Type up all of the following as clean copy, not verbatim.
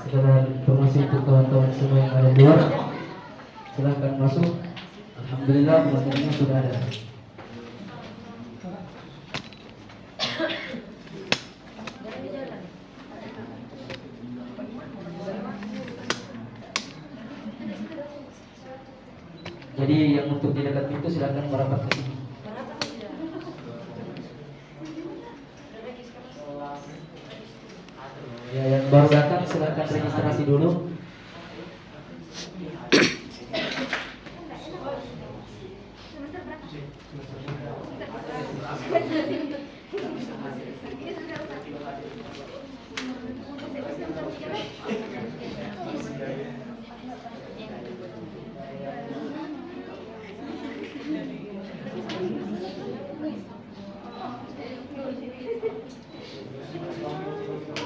Sekedar informasi untuk kawan-kawan semua yang ada di luar, silahkan masuk. Alhamdulillah materinya sudah ada. Jadi yang untuk di dekat pintu silahkan merapat ke sini. Ya, yang baru datang silahkan registrasi dulu.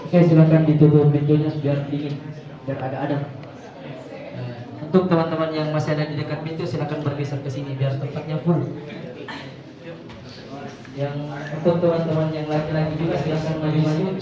Oke, silakan ditutup pintunya biar dingin, biar agak adem. Untuk teman-teman yang masih ada di dekat pintu, silakan bergeser ke sini biar tempatnya full. Yang untuk teman-teman yang laki-laki juga silakan maju-maju.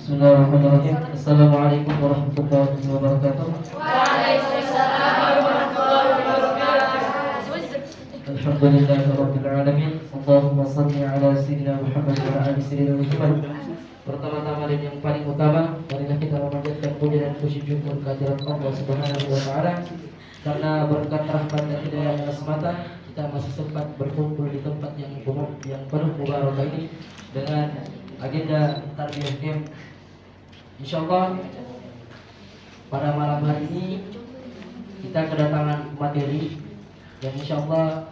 Bismillahirrahmanirrahim. Assalamualaikum warahmatullahi wabarakatuh. Waalaikumsalam warahmatullahi wabarakatuh. Alhamdulillahirabbil alamin. Allahumma shalli ala sayyidina Muhammad wa ala ali sayyidina Muhammad. Pertama-tama dan yang paling utama, marilah kita memanjatkan puja dan puji syukur kehadirat Allah Subhanahu wa taala. Karena berkat rahmat dan hidayah semata kita masih sempat berkumpul di tempat yang penuh mubarakah ini dengan agenda tarbiyah camp. Insyaallah pada malam hari ini kita kedatangan materi yang insyaallah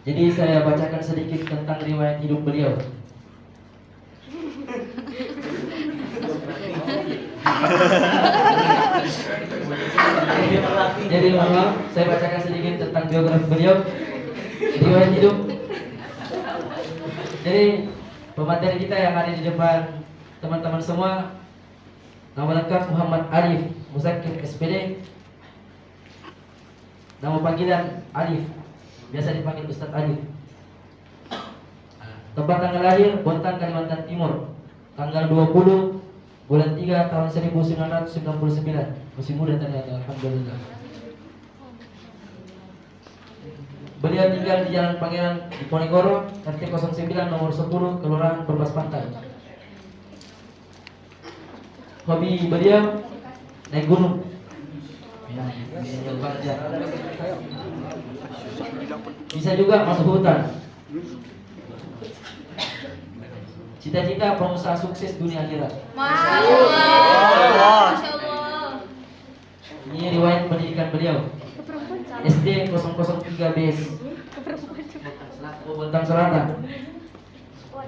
jadi saya bacakan sedikit tentang riwayat hidup beliau. Jadi maaf, saya bacakan sedikit tentang biografi beliau, riwayat hidup. Jadi pemateri kita yang ada di depan teman-teman semua, nama lengkap Muhammad Arif Muzakir SPD, nama panggilan Arif, biasa dipanggil Ustadz Arif. Tempat tanggal lahir Bontang, Kalimantan Timur, tanggal 20 bulan 3 tahun 1999. Masih muda ternyata, alhamdulillah. Beliau tinggal di Jalan Pangeran di Ponegoro, RT 09 nomor 10, Kelurahan Perbas Pantai. Hobi beliau naik gunung. Bisa juga masuk hutan. Cita-cita pengusaha sukses dunia akhirat. Masya Allah. Ini riwayat pendidikan beliau. SD 003 BS Bontang Selatan,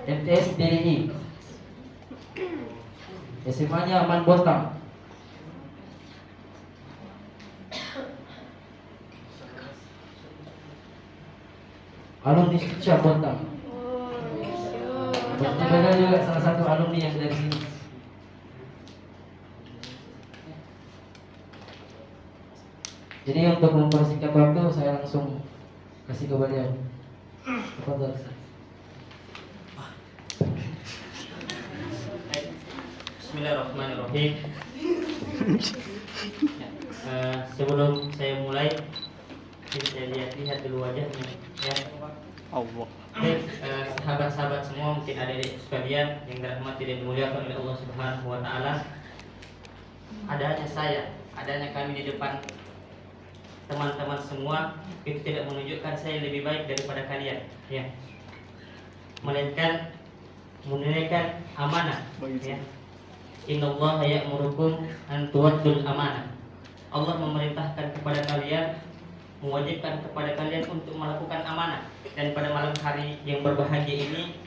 MTS DRI, SMA-nya Aman Bontang. Alumni Syah Bontang. Beliau juga salah satu alumni yang dari sini. Jadi untuk mempersingkat waktu, saya langsung kasih ke beliau. Tafadhol. Bismillahirrahmanirrahim. Sebelum saya mulai, saya lihat dulu wajahnya. Ya. Allah. Sahabat-sahabat semua, mungkin adik-adik sekalian yang dirahmati dan dimuliakan oleh Allah Subhanahu wa taala. adanya saya, adanya kami di depan teman-teman semua itu tidak menunjukkan saya lebih baik daripada kalian, ya. Melainkan menunaikan amanah, ya. Innallaha ya'murukum an tuwaddul amanah. Allah memerintahkan kepada kalian, mewajibkan kepada kalian untuk melakukan amanah. Dan pada malam hari yang berbahagia ini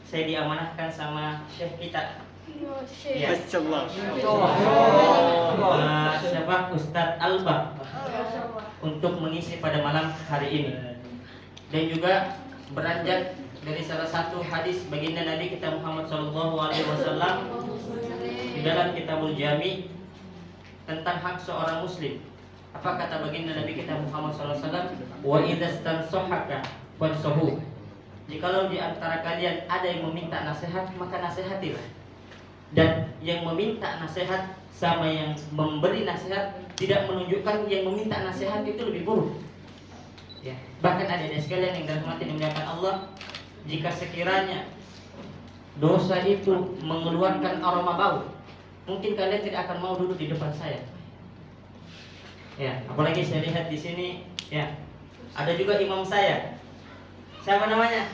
saya diamanahkan sama syekh kita. Ya. Siapa? Ustadz Alba untuk mengisi pada malam hari ini. Dan juga beranjak dari salah satu hadis baginda Nabi kita Muhammad SAW di dalam Kitabul Jami tentang hak seorang muslim. Apa kata baginda Nabi kita Muhammad SAW? Wa idzastansohaka fansohu. Jikalau di antara kalian ada yang meminta nasihat, maka nasihatilah. Dan yang meminta nasihat sama yang memberi nasihat tidak menunjukkan yang meminta nasihat itu lebih buruk. Ya. Bahkan adik-adik sekalian yang dirahmati dan dimuliakan Allah, jika sekiranya dosa itu mengeluarkan aroma bau, mungkin kalian tidak akan mau duduk di depan saya. Ya, apalagi saya lihat di sini, ya, ada juga imam saya. Siapa namanya?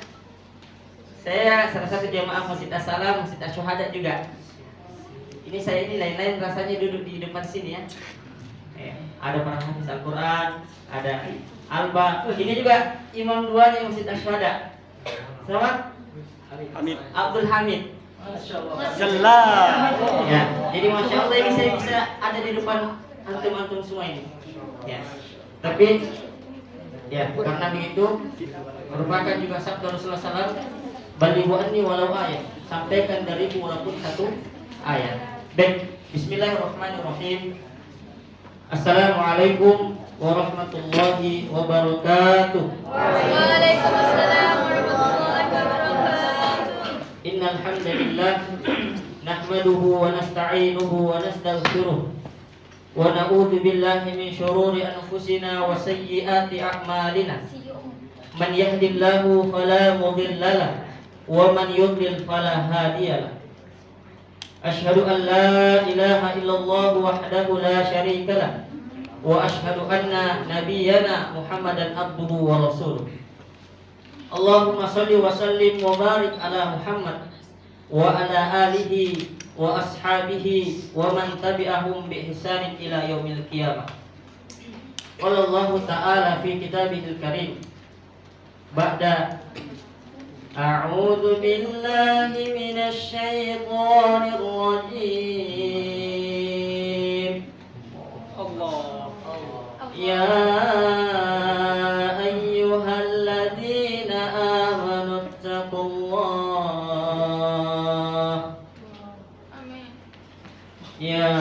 Saya salah satu jamaah Masjid As-Salam, Masjid Asy-Syuhada juga. Ini saya ini lain-lain rasanya duduk di depan sini, ya. Ada para hafiz Al-Quran, ada Alba. Ini juga imam duanya Masjid Asy-Syuhada. Selamat Hamid. Abdul Hamid. Jelas. Ya, jadi masya Allah ini saya bisa ada di depan antum-antum semua ini. Ya, tapi ya karena begitu merupakan juga sabda Rasulullah SAW, balighu anni walau ayat, sampaikan dariku walaupun satu ayat. Baik, Bismillahirrahmanirrahim. Assalamualaikum warahmatullahi wabarakatuh. Waalaikumsalam warahmatullahi wabarakatuh. Innal hamdalillah nahmaduhu wa nasta'inuhu wa nastaghfiruh wa na'udzu billahi min shururi anfusina wa sayyiati a'malina. Man yahdihillahu fala mudilla lahu wa man yudlil fala hadiya lahu. Asyhadu an la ilaha illallah wahdahu la syarika lahu wa asyhadu anna nabiyyana Muhammadan abduhu wa rasuluh. Allahumma shalli wa sallim wa barik ala Muhammad wa ala alihi wa ashabihi wa man tabi'ahum bi ihsanin ila yaumil qiyamah. Qala Allah ta'ala fi kitabihil karim ba'da a'udzu billahi minasy syaithanir rajim. Allah. Ya ayyuhalladzina amanu taqullah. Ya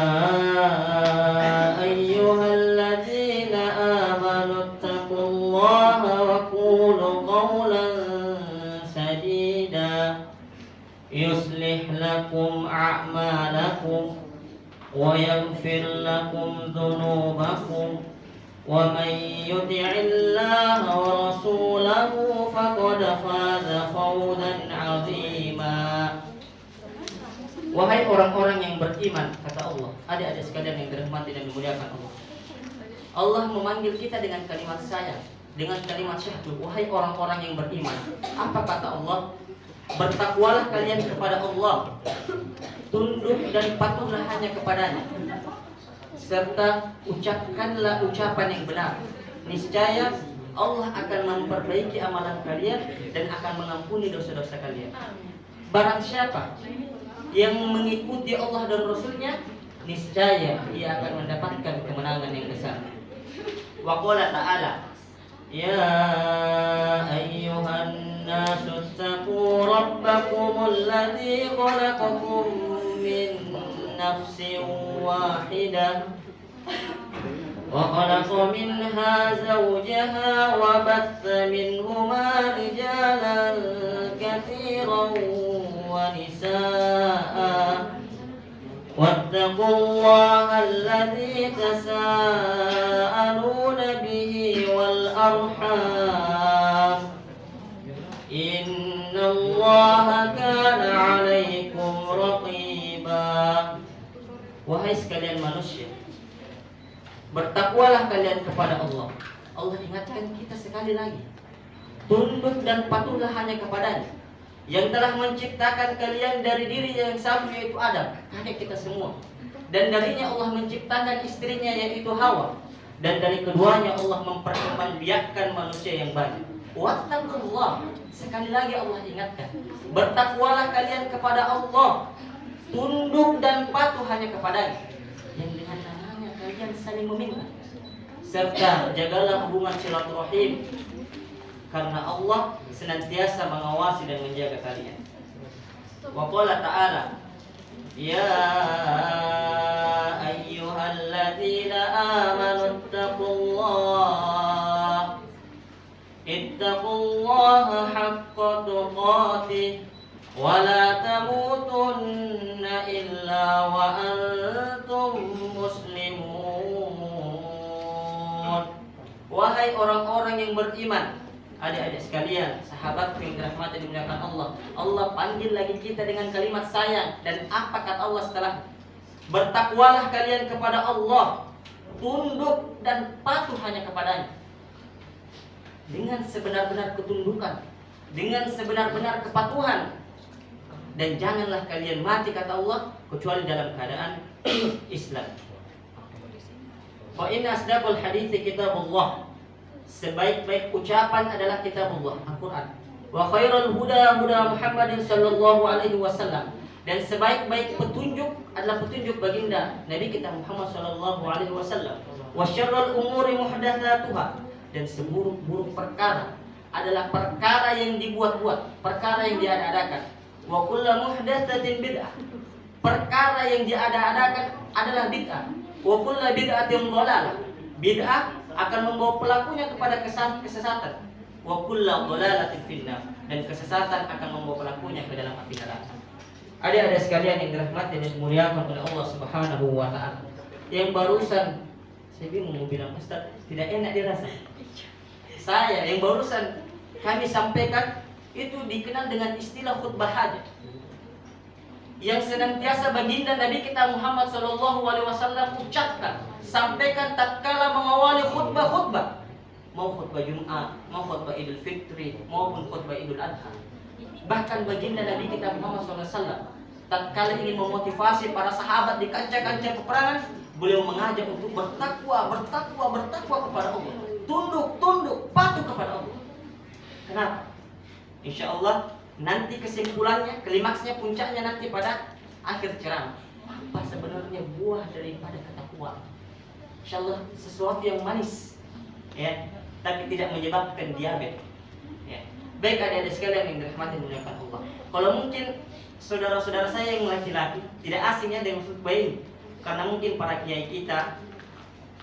ayyuhalladzina amanu taqullaha wa qulu qawlan sadida yuslih lakum a'malakum wa yaghfir lakum dhunubakum wa man yuti'illaha wa rasulahu faqad faza fawzan 'azima. Wahai orang-orang yang beriman, kata Allah, adik-adik sekalian yang dirahmati dan dimuliakan Allah. Allah memanggil kita dengan kalimat sayang, dengan kalimat syahdu. Wahai orang-orang yang beriman, apa kata Allah? Bertakwalah kalian kepada Allah, tunduk dan patuhlah hanya kepadanya, serta ucapkanlah ucapan yang benar. Niscaya Allah akan memperbaiki amalan kalian dan akan mengampuni dosa-dosa kalian. Barang siapa yang mengikuti Allah dan Rasulnya, niscaya ia akan mendapatkan kemenangan yang besar. Wa qala ta'ala, ya ayyuhan nasu taqu rabbakumul ladzi khalaqakum min nafsin wahidah wa khalaqa minha zawjaha wa batha minhuma rijalan katsiran wa nisaa wattaqullaha alladzi tasaaluna bihi wal arham innallaha kana 'alaikum raqiba wahai sekalian manusia, bertakwalah kalian kepada Allah. Allah ingatkan kita sekali lagi, tunduk dan patuhlah hanya kepadanya, yang telah menciptakan kalian dari diri yang satu yaitu Adam, kakek kita semua. Dan darinya Allah menciptakan istrinya yaitu Hawa. Dan dari keduanya Allah memperkembangbiakkan manusia yang banyak. Wattaqullah, sekali lagi Allah ingatkan, bertakwalah kalian kepada Allah, tunduk dan patuh hanya kepadanya, yang dengan namanya kalian saling meminta, serta jagalah hubungan silaturahim, karena Allah senantiasa mengawasi dan menjaga kalian. Wa qala ta'ala, ya ayyuhalladzina amanu ittaqullaha haqqa tuqatih wa la tamutunna illa wa antum muslimun. Wahai orang-orang yang beriman, adik-adik sekalian, sahabat yang dirahmati dan dimuliakan Allah, Allah panggil lagi kita dengan kalimat sayang. Dan apa kata Allah setelah? Bertakwalah kalian kepada Allah, tunduk dan patuh hanya kepadanya, dengan sebenar-benar ketundukan, dengan sebenar-benar kepatuhan. Dan janganlah kalian mati, kata Allah, kecuali dalam keadaan Islam. Fa inna asdaqal hadithi kitabullah, sebaik-baik ucapan adalah kitabullah, Al-Quran. Wa khairul huda huda Muhammadin sallallahu alaihi wasallam, dan sebaik-baik petunjuk adalah petunjuk baginda Nabi kita Muhammad sallallahu alaihi wasallam. Wa syarrul umuri muhdatsatuha, dan seburuk-buruk perkara adalah perkara yang dibuat-buat, perkara yang diada-adakan. Wa kullu muhdatsatin bid'ah, perkara yang diada-adakan adalah bid'ah. Wa kullu bid'atin dhalalah, bid'ah akan membawa pelakunya kepada kesesatan. Wa kullu dhalalatin finnar, dan kesesatan akan membawa pelakunya ke dalam api neraka. Adik-adik sekalian yang dirahmati dan dimuliakan oleh Allah Subhanahu wa taala, yang barusan saya bingung mau bilang Ustaz, tidak enak dirasa. Saya yang barusan kami sampaikan itu dikenal dengan istilah khutbah hajat, yang senantiasa baginda Nabi kita Muhammad sallallahu alaihi wasallam ucapkan, sampaikan tatkala mengawali khutbah-khutbah, mau khutbah Jumat, mau khutbah Idul Fitri, maupun khutbah Idul Adha. Bahkan baginda Nabi kita Muhammad sallallahu alaihi wasallam tatkala ingin memotivasi para sahabat di kancah-kancah peperangan, beliau mengajak untuk bertakwa kepada Allah, tunduk, patuh kepada Allah. Kenapa? Insya Allah nanti kesimpulannya, klimaksnya, puncaknya nanti pada akhir ceramah. Apa sebenarnya buah daripada ketakwaan? Insya Allah sesuatu yang manis, ya, tapi tidak menyebabkan diabetes. Ya. Baik adik-adik sekalian yang dirahmati dan dimuliakan Allah. Kalau mungkin saudara-saudara saya yang laki-laki tidak asingnya dengan khutbah ini, karena mungkin para kiai kita,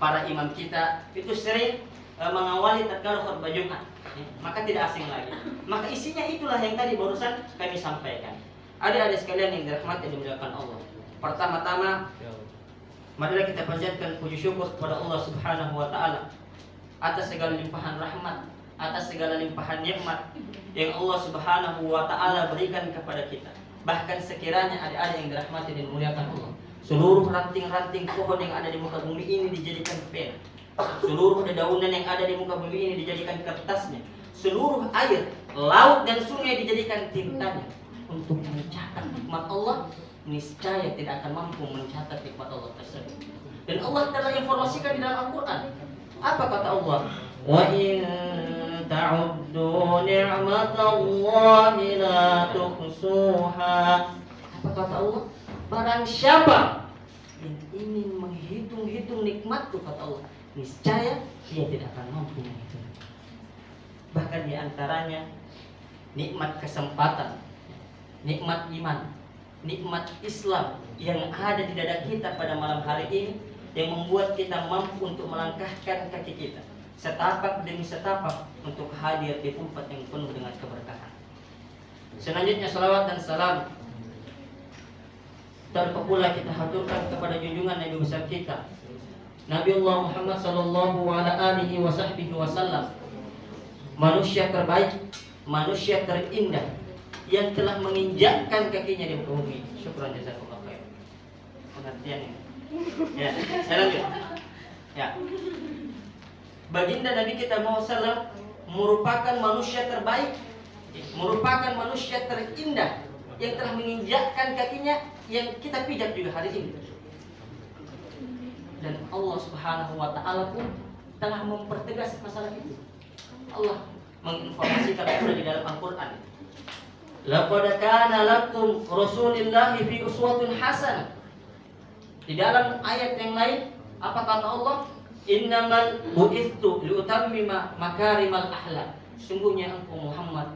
para imam kita itu sering mengawali tatkala khutbah Jumat, ya, maka tidak asing lagi. Maka isinya itulah yang tadi barusan kami sampaikan. Adik-adik sekalian yang dirahmati dan dimuliakan Allah. Pertama-tama, marilah kita panjatkan puji syukur kepada Allah Subhanahu wa taala atas segala limpahan rahmat, atas segala limpahan nikmat yang Allah Subhanahu wa taala berikan kepada kita. Bahkan sekiranya adik-adik yang dirahmati dan dimuliakan Allah, seluruh ranting-ranting pohon yang ada di muka bumi ini dijadikan pen, seluruh dedaunan yang ada di muka bumi ini dijadikan kertasnya, seluruh air, laut dan sungai dijadikan tintanya. Untuk mencatat nikmat Allah, niscaya tidak akan mampu mencatat nikmat Allah tersebut. Dan Allah telah informasikan di dalam Al-Quran. Apa kata Allah? Wa in ta'uddu ni'matallahi la tuhsuha. Apa kata Allah? Barang siapa yang ingin menghitung-hitung nikmatku, kata Allah, niscaya dia tidak akan mampu menghitung. Bahkan diantaranya nikmat kesempatan, nikmat iman, nikmat Islam yang ada di dada kita pada malam hari ini, yang membuat kita mampu untuk melangkahkan kaki kita setapak demi setapak untuk hadir di tempat yang penuh dengan keberkahan. Selanjutnya salawat dan salam tanpa pula kita haturkan kepada junjungan Nabi besar kita, Nabi Allah Muhammad sallallahu alaihi wasallam, manusia terbaik, manusia terindah yang telah menginjakkan kakinya di muka bumi. Syukran jazakallahu khair. Pengertiannya. Ya, saya lanjut. Ya. Baginda Nabi kita Muhammad SAW merupakan manusia terbaik, merupakan manusia terindah yang telah menginjakkan kakinya yang kita pijak juga hari ini. Dan Allah Subhanahu wa taala pun telah mempertegas masalah itu. Allah menginformasikan pula di dalam Al-Qur'an. Laqad kana lakum rasulillahi fi uswatun hasanah. Di dalam ayat yang lain apa kata Allah? Innamal bu'ithu liutammima makarimal akhlak. Sungguhnya engkau Muhammad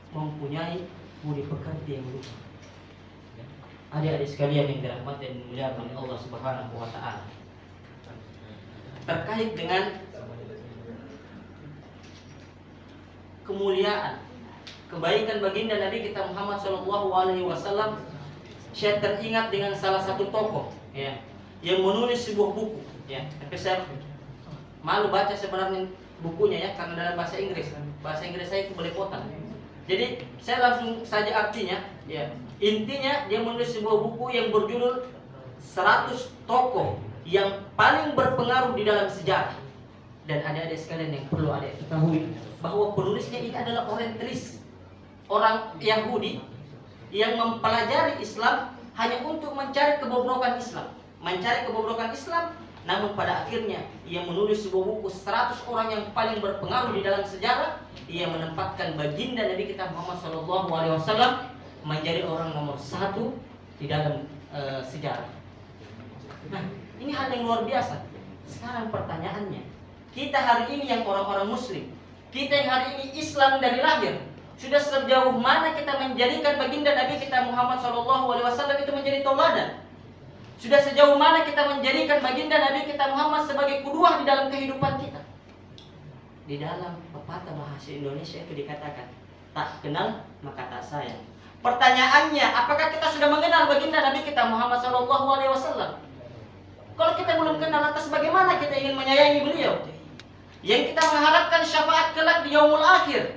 mempunyai budi pekerti yang luhur. Adik-adik sekalian yang dirahmati dan dimuliakan oleh Allah Subhanahu wa taala. Terkait dengan kemuliaan, kebaikan baginda Nabi kita Muhammad sallallahu alaihi wasallam, saya teringat dengan salah satu tokoh ya yang menulis sebuah buku ya. Tapi saya malu baca sebenarnya bukunya ya karena dalam bahasa Inggris. Bahasa Inggris saya itu belepotan. Jadi saya langsung saja artinya ya. Intinya dia menulis sebuah buku yang berjudul 100 tokoh yang paling berpengaruh di dalam sejarah. Dan adik-adik sekalian yang perlu adik ketahui bahwa penulisnya ini adalah orientalis, orang Yahudi yang mempelajari Islam hanya untuk mencari kebobrokan Islam, namun pada akhirnya ia menulis sebuah buku 100 orang yang paling berpengaruh di dalam sejarah. Ia menempatkan baginda Nabi kita Muhammad SAW menjadi orang nomor 1 di dalam sejarah. Nah, ini hal yang luar biasa. Sekarang pertanyaannya, kita hari ini yang orang-orang Muslim, kita yang hari ini Islam dari lahir, sudah sejauh mana kita menjadikan baginda Nabi kita Muhammad SAW itu menjadi tauladan? Sudah sejauh mana kita menjadikan baginda Nabi kita Muhammad sebagai qudwah di dalam kehidupan kita? Di dalam pepatah bahasa Indonesia itu dikatakan, tak kenal maka tak sayang. Pertanyaannya, apakah kita sudah mengenal baginda Nabi kita Muhammad SAW? Kalau kita belum kenal, lantas bagaimana kita ingin menyayangi beliau? Yang kita mengharapkan syafaat kelak di yaumul akhir,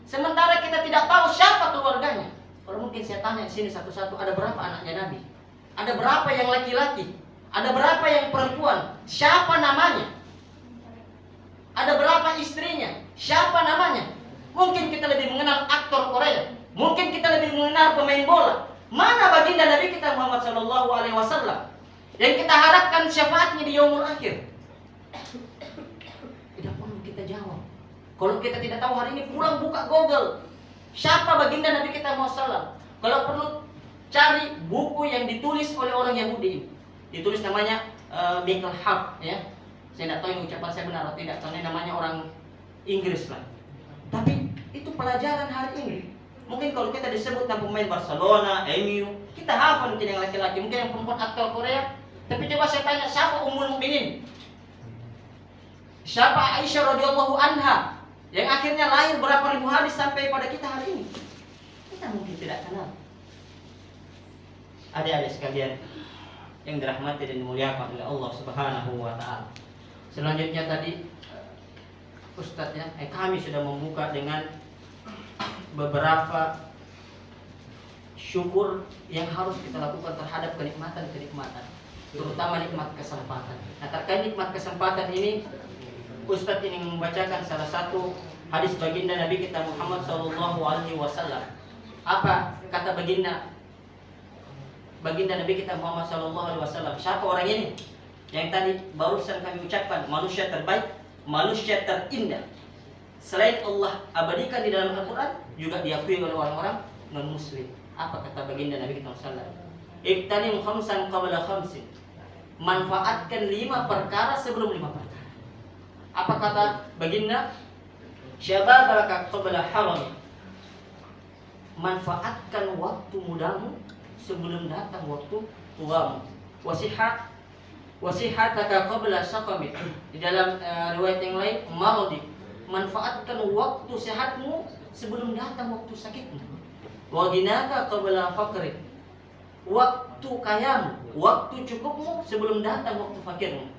sementara kita tidak tahu siapa keluarganya. Kalau mungkin saya tanya di sini satu-satu, ada berapa anaknya Nabi? Ada berapa yang laki-laki? Ada berapa yang perempuan? Siapa namanya? Ada berapa istrinya? Siapa namanya? Mungkin kita lebih mengenal aktor Korea, mungkin kita lebih mengenal pemain bola. Mana baginda Nabi kita Muhammad SAW yang kita harapkan syafaatnya di yaumul akhir? Tidak perlu kita jawab. Kalau kita tidak tahu hari ini, pulang buka Google. Siapa baginda Nabi kita Muhammad SAW? Kalau perlu cari buku yang ditulis oleh orang Yahudi. Ditulis namanya Michael Hart ya. Saya tidak tahu ini ucapan saya benar atau tidak, karena namanya orang Inggris lah. Tapi itu pelajaran hari ini. Mungkin kalau kita disebut pemain Barcelona, MU, kita hafal mungkin yang laki-laki, mungkin yang perempuan aktor Korea. Tapi coba saya tanya, siapa Ummul Mukminin? Siapa Aisyah radhiyallahu anha yang akhirnya lahir berapa ribu hadis sampai pada kita hari ini? Kita mungkin tidak kenal. Adik-adik sekalian yang dirahmati dan dimuliakan oleh Allah Subhanahu wa taala. Selanjutnya tadi Ustadznya kami sudah membuka dengan beberapa syukur yang harus kita lakukan terhadap kenikmatan-kenikmatan, terutama nikmat kesempatan. Nah, terkait nikmat kesempatan ini, Ustadz ini membacakan salah satu hadis baginda Nabi kita Muhammad SAW. Apa kata baginda Nabi kita Muhammad SAW? Siapa orang ini? Yang tadi barusan kami ucapkan, manusia terbaik, manusia terindah. Selain Allah abadikan di dalam Al-Quran, juga diakui oleh orang-orang non-Muslim. Apa kata baginda Nabi kita SAW? Ibtanim khamsan qabla khamsin. Manfaatkan 5 perkara sebelum 5 perkara. Apa kata baginda? Syababaka qabla haram. Manfaatkan waktu mudamu sebelum datang waktu tuamu. Wasihataka qabla saqamik. Di dalam riwayat yang lain, maradi. Manfaatkan waktu sehatmu sebelum datang waktu sakitmu. Wa ghinaka qabla faqrik. Waktu kayamu, waktu cukupmu sebelum datang waktu fakirmu.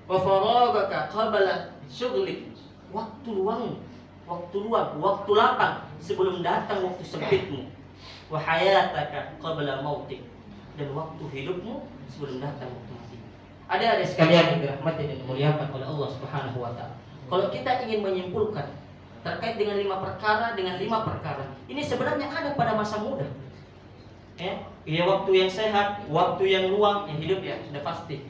Wa faragaka qabla syughlik. Waktu luang, waktu lapang sebelum datang waktu sempitmu. wa hayataka qabla mautik, dan waktu hidupmu sebelum datang waktu mati. Adik-adik sekalian yang dirahmati dan dimuliakan oleh Allah Subhanahu wa taala. Kalau kita ingin menyimpulkan terkait dengan 5 perkara, ini sebenarnya ada pada masa muda. Ya, waktu yang sehat, waktu yang luang, yang hidup ya sudah pasti.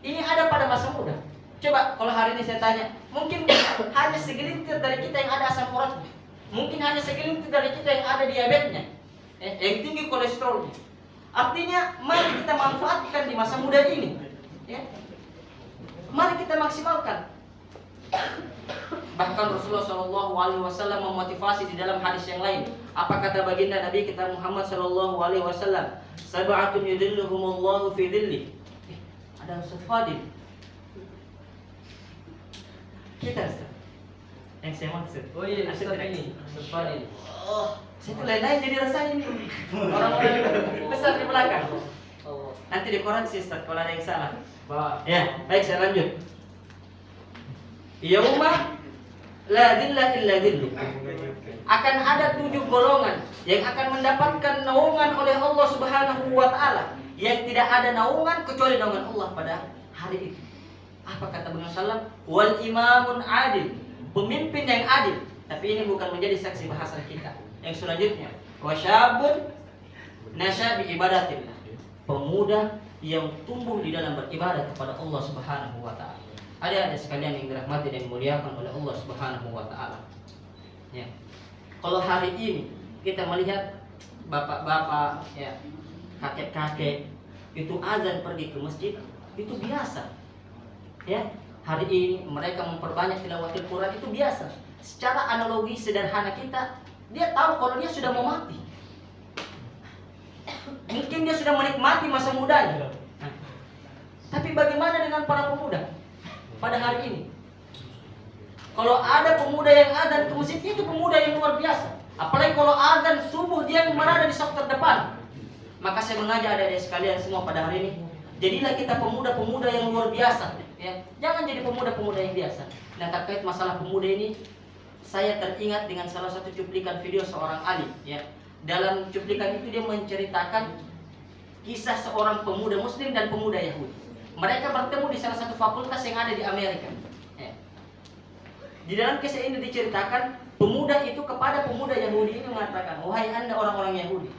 Ini ada pada masa muda. Coba kalau hari ini saya tanya, mungkin hanya segelintir dari kita yang ada asam uratnya, mungkin hanya segelintir dari kita yang ada diabetesnya, yang tinggi kolesterolnya. Artinya, mari kita manfaatkan di masa muda ini. Ya. Mari kita maksimalkan. Bahkan Rasulullah SAW memotivasi di dalam hadis yang lain. Apa kata baginda Nabi kita Muhammad SAW? Sab'atun yudhilluhumullahu fi dhilli. Ada Ustaz Fadil. Kita Ustaz. Yang saya maksud. Oh iya, Ustaz ini. Ustaz Fadil. Oh, saya tuh lain-lain jadi rasanya ini. Orang-orang besar di belakang. Nanti dikoreksi Ustaz kalau ada yang salah. Ya, baik saya lanjut. Yauma la dhilla illa dhillu. Akan ada 7 golongan yang akan mendapatkan naungan oleh Allah Subhanahu wa taala, yang tidak ada naungan kecuali naungan Allah pada hari itu. Apa kata Nabi sallallahu? Wal imamun adil, pemimpin yang adil. Tapi ini bukan menjadi saksi bahasan kita. Yang selanjutnya, wasyabun nasya bi ibadatillah, pemuda yang tumbuh di dalam beribadah kepada Allah Subhanahu wa taala. Adik-adik sekalian yang dirahmati dan dimuliakan oleh Allah Subhanahu wa taala. Ya. Kalau hari ini kita melihat bapak-bapak, ya, kakek-kakek itu azan pergi ke masjid, itu biasa. Ya, hari ini mereka memperbanyak tilawatil Quran, itu biasa. Secara analogi sederhana kita, dia tahu kalau dia sudah mau mati. Mungkin dia sudah menikmati masa mudanya. Tapi bagaimana dengan para pemuda pada hari ini? Kalau ada pemuda yang azan ke masjid, itu pemuda yang luar biasa. Apalagi kalau azan subuh dia berada di saf terdepan. Maka saya mengajak adik-adik sekalian semua pada hari ini, jadilah kita pemuda-pemuda yang luar biasa. Ya, jangan jadi pemuda-pemuda yang biasa. Nah, terkait masalah pemuda ini, saya teringat dengan salah satu cuplikan video seorang alim. Ya, dalam cuplikan itu dia menceritakan kisah seorang pemuda Muslim dan pemuda Yahudi. Mereka bertemu di salah satu fakultas yang ada di Amerika. Di dalam kisah ini diceritakan, pemuda itu kepada pemuda Yahudi ini mengatakan, wahai anda orang-orang Yahudi,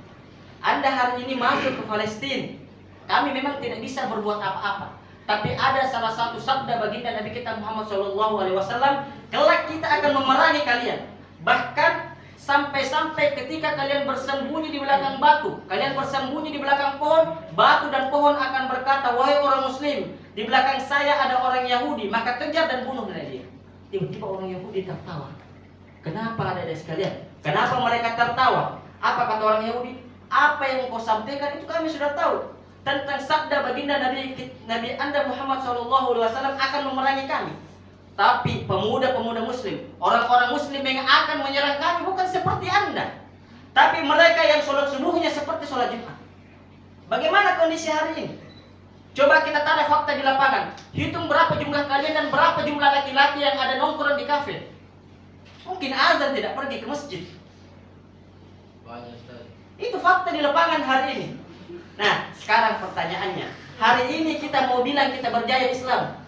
anda hari ini masuk ke Palestina. Kami memang tidak bisa berbuat apa-apa, tapi ada salah satu sabda baginda Nabi kita Muhammad SAW, kelak kita akan memerangi kalian. Bahkan sampai-sampai ketika kalian bersembunyi di belakang batu, kalian bersembunyi di belakang pohon, batu dan pohon akan berkata, wahai orang Muslim, di belakang saya ada orang Yahudi, maka kejar dan bunuh dia. Tiba-tiba orang Yahudi tertawa. Kenapa ada sekalian? Kenapa mereka tertawa? Apa kata orang Yahudi? Apa yang kau sampaikan itu kami sudah tahu. Tentang sabda baginda Nabi Anda Muhammad SAW akan memerangi kami. Tapi pemuda-pemuda Muslim, orang-orang Muslim yang akan menyerang kami bukan seperti Anda, tapi mereka yang sholat subuhnya seperti sholat Jumat. Bagaimana kondisi hari ini? Coba kita tarik fakta di lapangan. Hitung berapa jumlah kalian dan berapa jumlah laki-laki yang ada nongkrong di kafe. Mungkin azan tidak pergi ke masjid. Itu fakta di lapangan hari ini. Nah, sekarang pertanyaannya, hari ini kita mau bilang kita berjaya Islam,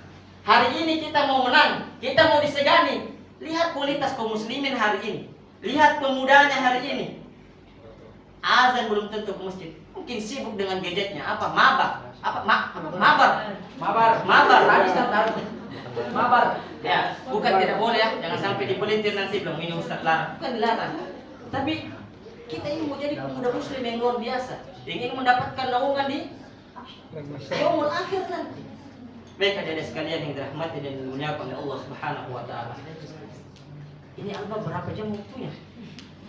hari ini kita mau menang, kita mau disegani. Lihat kualitas kaum muslimin hari ini, lihat pemudanya hari ini. Azan belum tentu ke masjid, mungkin sibuk dengan gadgetnya. Apa? Mabar. Hadis tahu. Mabar. Ya, bukan tidak boleh ya, jangan sampai dipelintir nanti bilang ini Ustaz larang. Bukan dilarang. Tapi kita ini mau jadi pemuda Muslim yang luar biasa, ingin mendapatkan naungan di yaumul akhir nanti. Baik adik-adik sekalian yang dirahmati dan dimuliakan oleh Allah Subhanahu wa taala. Ini album berapa jam waktunya?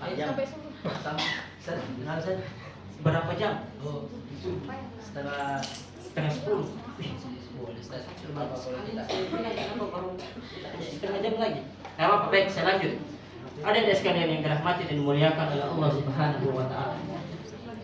Sampai subuh. Berapa jam? Setengah 10. Setengah jam lagi. Nah, apa baik saya lanjut. Ada sekalian yang dirahmati dan dimuliakan oleh Allah Subhanahu wa taala.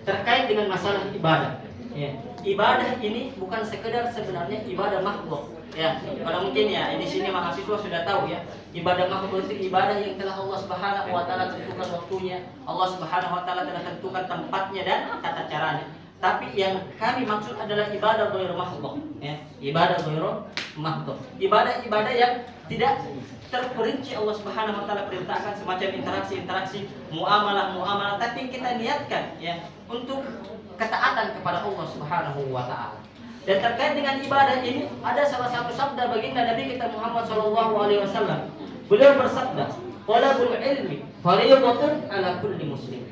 Terkait dengan masalah ibadah. Ya, ibadah ini bukan sekedar sebenarnya ibadah makhluk. Ya, kalau mungkin ya di sini mahasiswa sudah tahu ya, ibadah makhluk itu ibadah yang telah Allah Subhanahu wa taala tentukan waktunya, Allah Subhanahu wa taala telah tentukan tempatnya dan tata caranya. Tapi yang kami maksud adalah ibadah ghairu makhluk, ya. Ibadah ghairu makhluk. Ibadah-ibadah yang tidak terperinci Allah Subhanahu wa taala perintahkan, semacam interaksi-interaksi, muamalah-muamalah, tapi kita niatkan ya untuk ketaatan kepada Allah Subhanahu wa taala. Dan terkait dengan ibadah ini ada salah satu sabda baginda Nabi kita Muhammad sallallahu alaihi wasallam. Beliau bersabda, "Talabul ilmi fardhatun ala kulli muslim."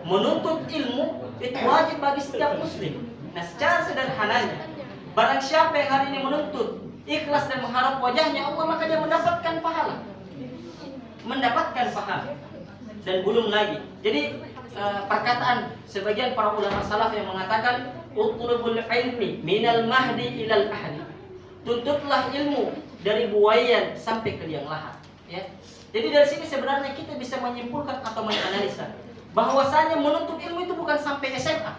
Menuntut ilmu itu wajib bagi setiap muslim. Nah, secara sederhananya, barang siapa yang hari ini menuntut ikhlas dan mengharap wajahnya Allah, maka dia mendapatkan pahala. Mendapatkan pahala. Dan belum lagi. Jadi perkataan sebagian para ulama salaf yang mengatakan utlubul ilmi minal mahdi ilal ahli. Tuntutlah ilmu dari buayan sampai ke liang lahat, ya. Jadi dari sini sebenarnya kita bisa menyimpulkan atau menganalisa bahwasanya menuntut ilmu itu bukan sampai SMA.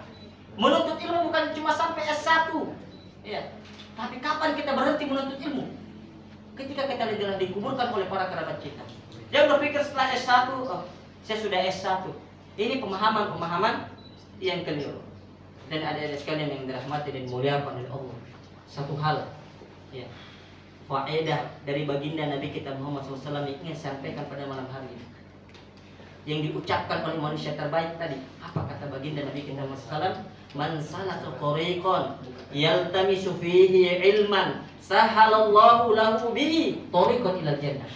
Menuntut ilmu bukan cuma sampai S1. Ya. Tapi kapan kita berhenti menuntut ilmu? Ketika kita telah dikuburkan oleh para kerabat kita. Jangan berpikir setelah S1, oh, saya sudah S1. Ini pemahaman-pemahaman yang keliru. Dan adik-adik sekalian yang dirahmati dan dimuliakan oleh Allah. Satu hal, ya, faedah dari baginda Nabi kita Muhammad SAW yang ingin sampaikan pada malam hari ini. Yang diucapkan oleh manusia terbaik tadi. Apa kata baginda Nabi kita Muhammad SAW? Man salaka tariqan yaltamisu fihi ilman sahalallahu lahu bihi tariqan ilal jannah.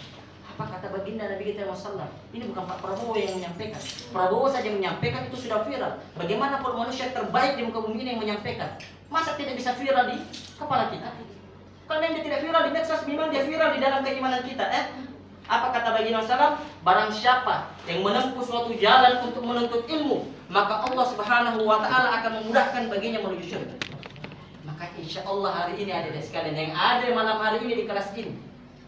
Apa kata baginda Nabi kita Muhammad SAW? Ini bukan Pak Prabowo yang menyampaikan. Prabowo saja menyampaikan itu sudah viral. Bagaimana pun manusia terbaik di muka bumi ini yang menyampaikan? Masa tidak bisa viral di kepala kita? Kalau dia tidak viral di medsos, memang dia viral di dalam keimanan kita. Apa kata baginda SAW? Barang siapa yang menempuh suatu jalan untuk menuntut ilmu, maka Allah Subhanahu wa taala akan memudahkan baginya menuju surga. Maka insya Allah hari ini adik-adik sekalian yang ada malam hari ini di kelas ini,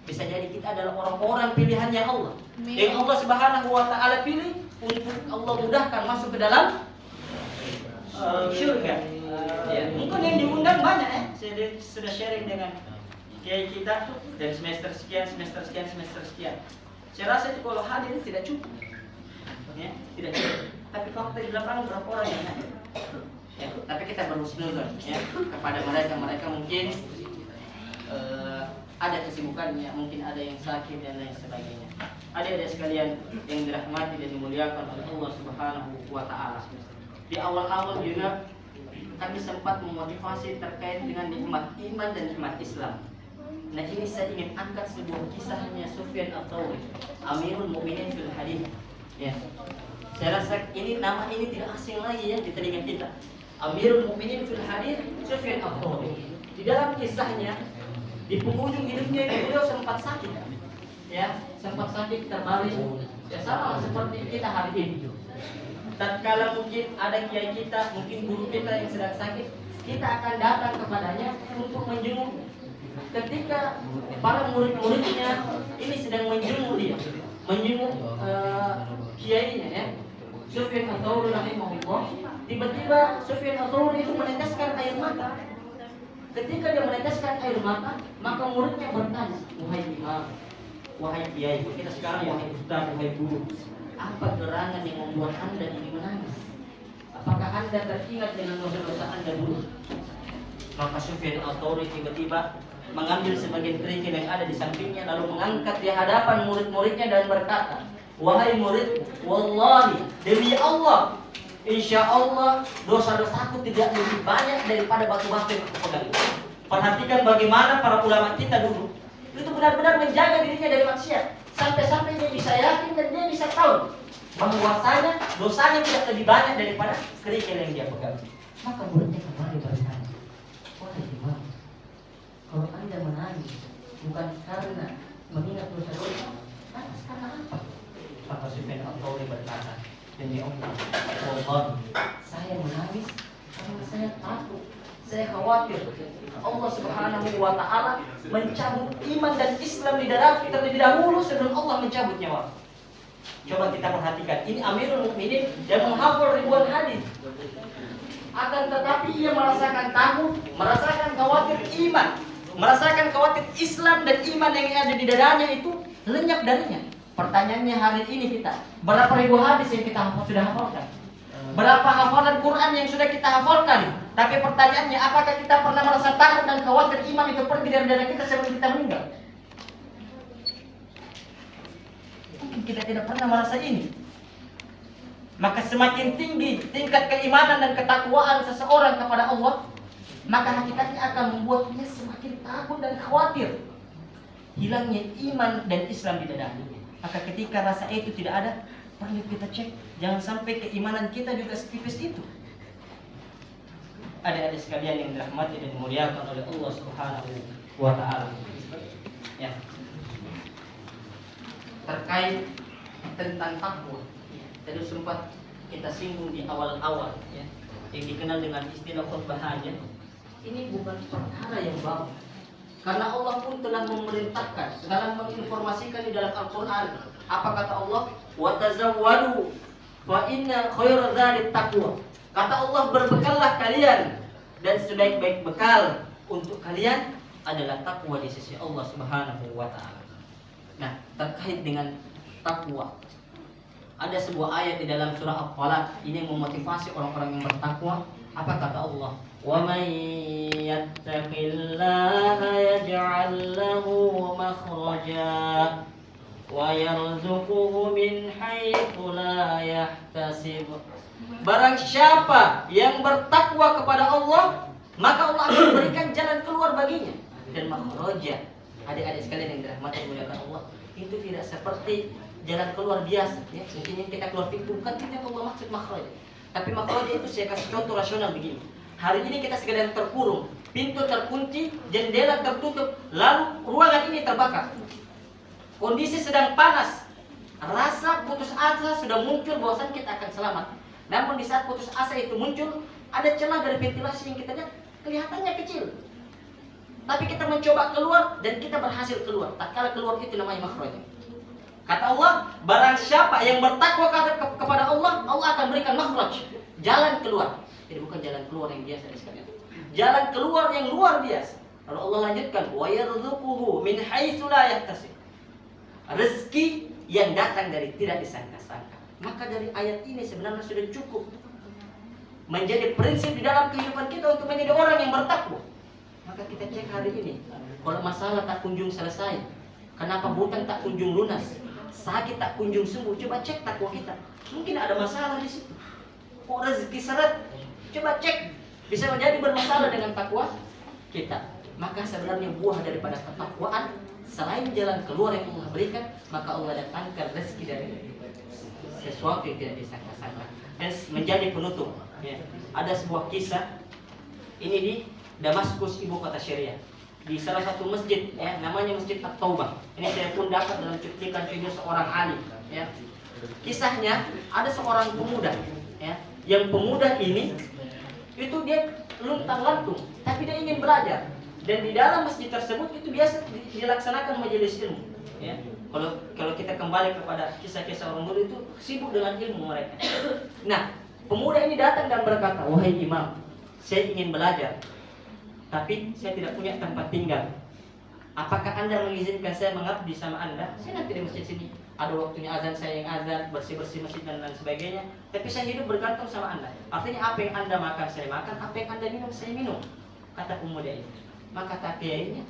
bisa jadi kita adalah orang-orang pilihannya Allah. Yang Allah Subhanahu wa taala pilih untuk Allah mudahkan masuk ke dalam surga. Ya, mungkin yang diundang banyak ya. Saya sudah sharing dengan kiai kita dari semester sekian. Saya rasa itu kalau hadir tidak cukup. Ya, tidak cukup. Tapi fakta di lapangan berapa orang yang hadir? Ya, tapi kita berhusnuzon ya kepada mereka mungkin ada kesibukannya, mungkin ada yang sakit dan lain sebagainya. Adik-adik sekalian yang dirahmati dan dimuliakan oleh Allah Subhanahu wa taala. Di awal-awal juga kami sempat memotivasi terkait dengan nikmat iman dan nikmat Islam. Nah, ini saya ingin angkat sebuah kisahnya Sufyan Ats-Tsauri, Amirul Mukminin fil Hadits. Ya. Saya rasa ini nama ini tidak asing lagi ya di telinga kita. Amirul Mukminin fil Hadits Sufyan Ats-Tsauri. Di dalam kisahnya di penghujung hidupnya beliau sempat sakit. Ya, sempat sakit terbaring. Ya, sama seperti kita hari ini. Tatkala mungkin ada kiai kita, mungkin guru kita yang sedang sakit, kita akan datang kepadanya untuk menjenguk. Ketika para murid-muridnya ini sedang menjenguk dia, menjenguk kiainya ya, Sufyan Ats-Tsauri rahimahullah, tiba-tiba Sufyan Ats-Tsauri itu meneteskan air mata. Ketika dia meneteskan air mata, maka muridnya bertanya, "Wahai imam, wahai kiai, kita sekarang wahai ustaz, wahai guru, apa gerangan yang membuat anda ini menangis? Apakah anda teringat dengan dosa-dosa anda dulu?" Maka Sufyan Ats-Tsauri tiba-tiba mengambil sebagian kerikil yang ada di sampingnya, lalu mengangkat di hadapan murid-muridnya dan berkata, "Wahai murid, wallahi, demi Allah, insya Allah dosa-dosaku tidak lebih banyak daripada batu-batu yang aku pegang." Perhatikan bagaimana para ulama kita dulu itu benar-benar menjaga dirinya dari maksiat, sampai-sampai dia bisa yakin dan dia bisa tahu bahwasanya dosanya tidak lebih banyak daripada kerikil yang dia pegang. Maka muridnya kembali bertanya, "Wahai imam, kalau anda menangis bukan karena mengingat dosa-dosa, lantas karena apa?" Maka Sufyan Ats-Tsauri berkata, "Demi Allah, wallahi, saya menangis karena saya takut, saya khawatir Allah Subhanahu wa taala mencabut iman dan Islam di dalam terlebih dahulu sebelum Allah mencabut nyawa." Coba kita perhatikan, ini Amirul Mukminin yang menghafal ribuan hadis. Akan tetapi ia merasakan takut, merasakan khawatir iman, merasakan khawatir Islam dan iman yang ada di dadanya itu lenyap darinya. Pertanyaannya hari ini kita, berapa ribu hadis yang kita sudah hafalkan? Berapa hafalan Quran yang sudah kita hafalkan? Tapi pertanyaannya, apakah kita pernah merasa takut dan khawatir iman itu pergi dari dada kita sebelum kita meninggal? Mungkin kita tidak pernah merasa ini. Maka semakin tinggi tingkat keimanan dan ketakwaan seseorang kepada Allah, maka hakikatnya akan membuat dia semakin takut dan khawatir hilangnya iman dan Islam di dadanya. Maka ketika rasa itu tidak ada, perlu kita cek, jangan sampai keimanan kita juga setipis itu. Adik-adik sekalian yang dirahmati dan dimuliakan oleh Allah Subhanahu wa taala. Ya. Terkait tentang takwa, tadi sempat kita singgung di awal-awal, ya, yang dikenal dengan istilah khutbah hajat. Ini bukan perkara yang baru, karena Allah pun telah memerintahkan, dalam menginformasikan di dalam Al-Quran. Apa kata Allah? Wa tazawwadu fa inna khairaz zadi taqwa. Kata Allah, berbekallah kalian, dan sebaik-baik bekal untuk kalian adalah takwa di sisi Allah Subhanahu wa taala. Nah, terkait dengan takwa, ada sebuah ayat di dalam surah Al-Falaq ini yang memotivasi orang-orang yang bertakwa. Apa kata Allah? Wa may yattaqillaha yaj'al lahu makhraja wa yarzuquhu min haitsu la yahtasib. Barang siapa yang bertakwa kepada Allah, maka Allah akan memberikan jalan keluar baginya dan makhraja. Adik-adik sekalian yang dirahmati dan dimuliakan Allah, itu tidak seperti jalan keluar biasa, ya. Mungkin yang kita keluar pintu, bukan itu yang Allah maksud makhraj. Tapi makhraj itu saya kasih contoh rasional begini. Hari ini kita sedang terkurung, pintu terkunci, jendela tertutup, lalu ruangan ini terbakar. Kondisi sedang panas, rasa putus asa sudah muncul bahwasan kita akan selamat. Namun di saat putus asa itu muncul, ada celah dari ventilasi yang kita lihat kelihatannya kecil. Tapi kita mencoba keluar dan kita berhasil keluar. Tak kala keluar itu namanya makhraj. Kata Allah, barang siapa yang bertakwa kepada Allah, Allah akan berikan makhraj, jalan keluar. Ini bukan jalan keluar yang biasa sekalian. Jalan keluar yang luar biasa. Lalu Allah lanjutkan, wa yarzuquhu min haitsu la yahtasib. Rezeki yang datang dari tidak disangka-sangka. Maka dari ayat ini sebenarnya sudah cukup menjadi prinsip di dalam kehidupan kita untuk menjadi orang yang bertakwa. Maka kita cek hari ini, kalau masalah tak kunjung selesai, kenapa hutang tak kunjung lunas, sakit tak kunjung sembuh, coba cek takwa kita. Mungkin ada masalah di situ. Kok rezeki seret? Coba cek, bisa menjadi bermasalah dengan takwa kita. Maka sebenarnya buah daripada ketakwaan, selain jalan keluar yang Allah berikan, maka Allah datangkan rezeki dari sesuatu yang tidak disangka-sangka. Dan menjadi penutup, ya. Ada sebuah kisah ini di Damaskus, ibu kota Syria, di salah satu masjid, ya, namanya Masjid At-Taubah. Ini saya pun dapat dalam cuplikan video seorang alim, ya. Kisahnya ada seorang pemuda, ya, yang pemuda ini itu dia luntang-lantung, tapi dia ingin belajar. Dan di dalam masjid tersebut itu biasa dilaksanakan majelis ilmu, ya. Kalau kita kembali kepada kisah-kisah orang dulu itu sibuk dengan ilmu mereka. Nah, pemuda ini datang dan berkata, wahai imam, saya ingin belajar, tapi saya tidak punya tempat tinggal. Apakah Anda mengizinkan saya mengabdi sama Anda? Saya nanti di masjid sini, ada waktunya azan saya yang azan, bersih-bersih masjid dan lain sebagainya. Tapi saya hidup bergantung sama Anda. Artinya apa yang Anda makan saya makan, apa yang Anda minum saya minum. Kata pemuda ini. Maka kata kiainya,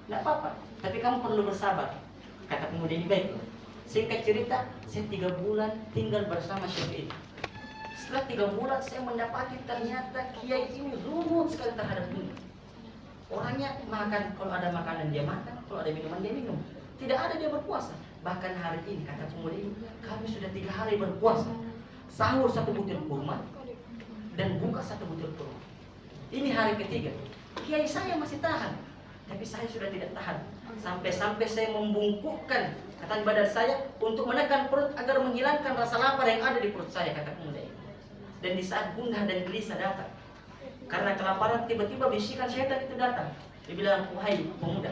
tidak apa-apa, tapi kamu perlu bersabar. Kata pemuda ini, baik. Singkat cerita, saya 3 bulan tinggal bersama Syekh itu. Setelah 3 bulan saya mendapati ternyata kiai ini zuhud sekali terhadap dunia. Orangnya makan, kalau ada makanan dia makan, kalau ada minuman dia minum. Tidak ada dia berpuasa. Bahkan hari ini, kata pemuda ini, kami sudah 3 hari berpuasa. Sahur 1 butir kurma dan buka 1 butir kurma. Ini hari ketiga. Kiai saya masih tahan, tapi saya sudah tidak tahan. Sampai-sampai saya membungkukkan kata badan saya untuk menekan perut agar menghilangkan rasa lapar yang ada di perut saya, kata pemuda ini. Dan di saat gundah dan gelisah datang, karena kelaparan, tiba-tiba bisikan syaitan itu datang. Dia bilang, wahai pemuda,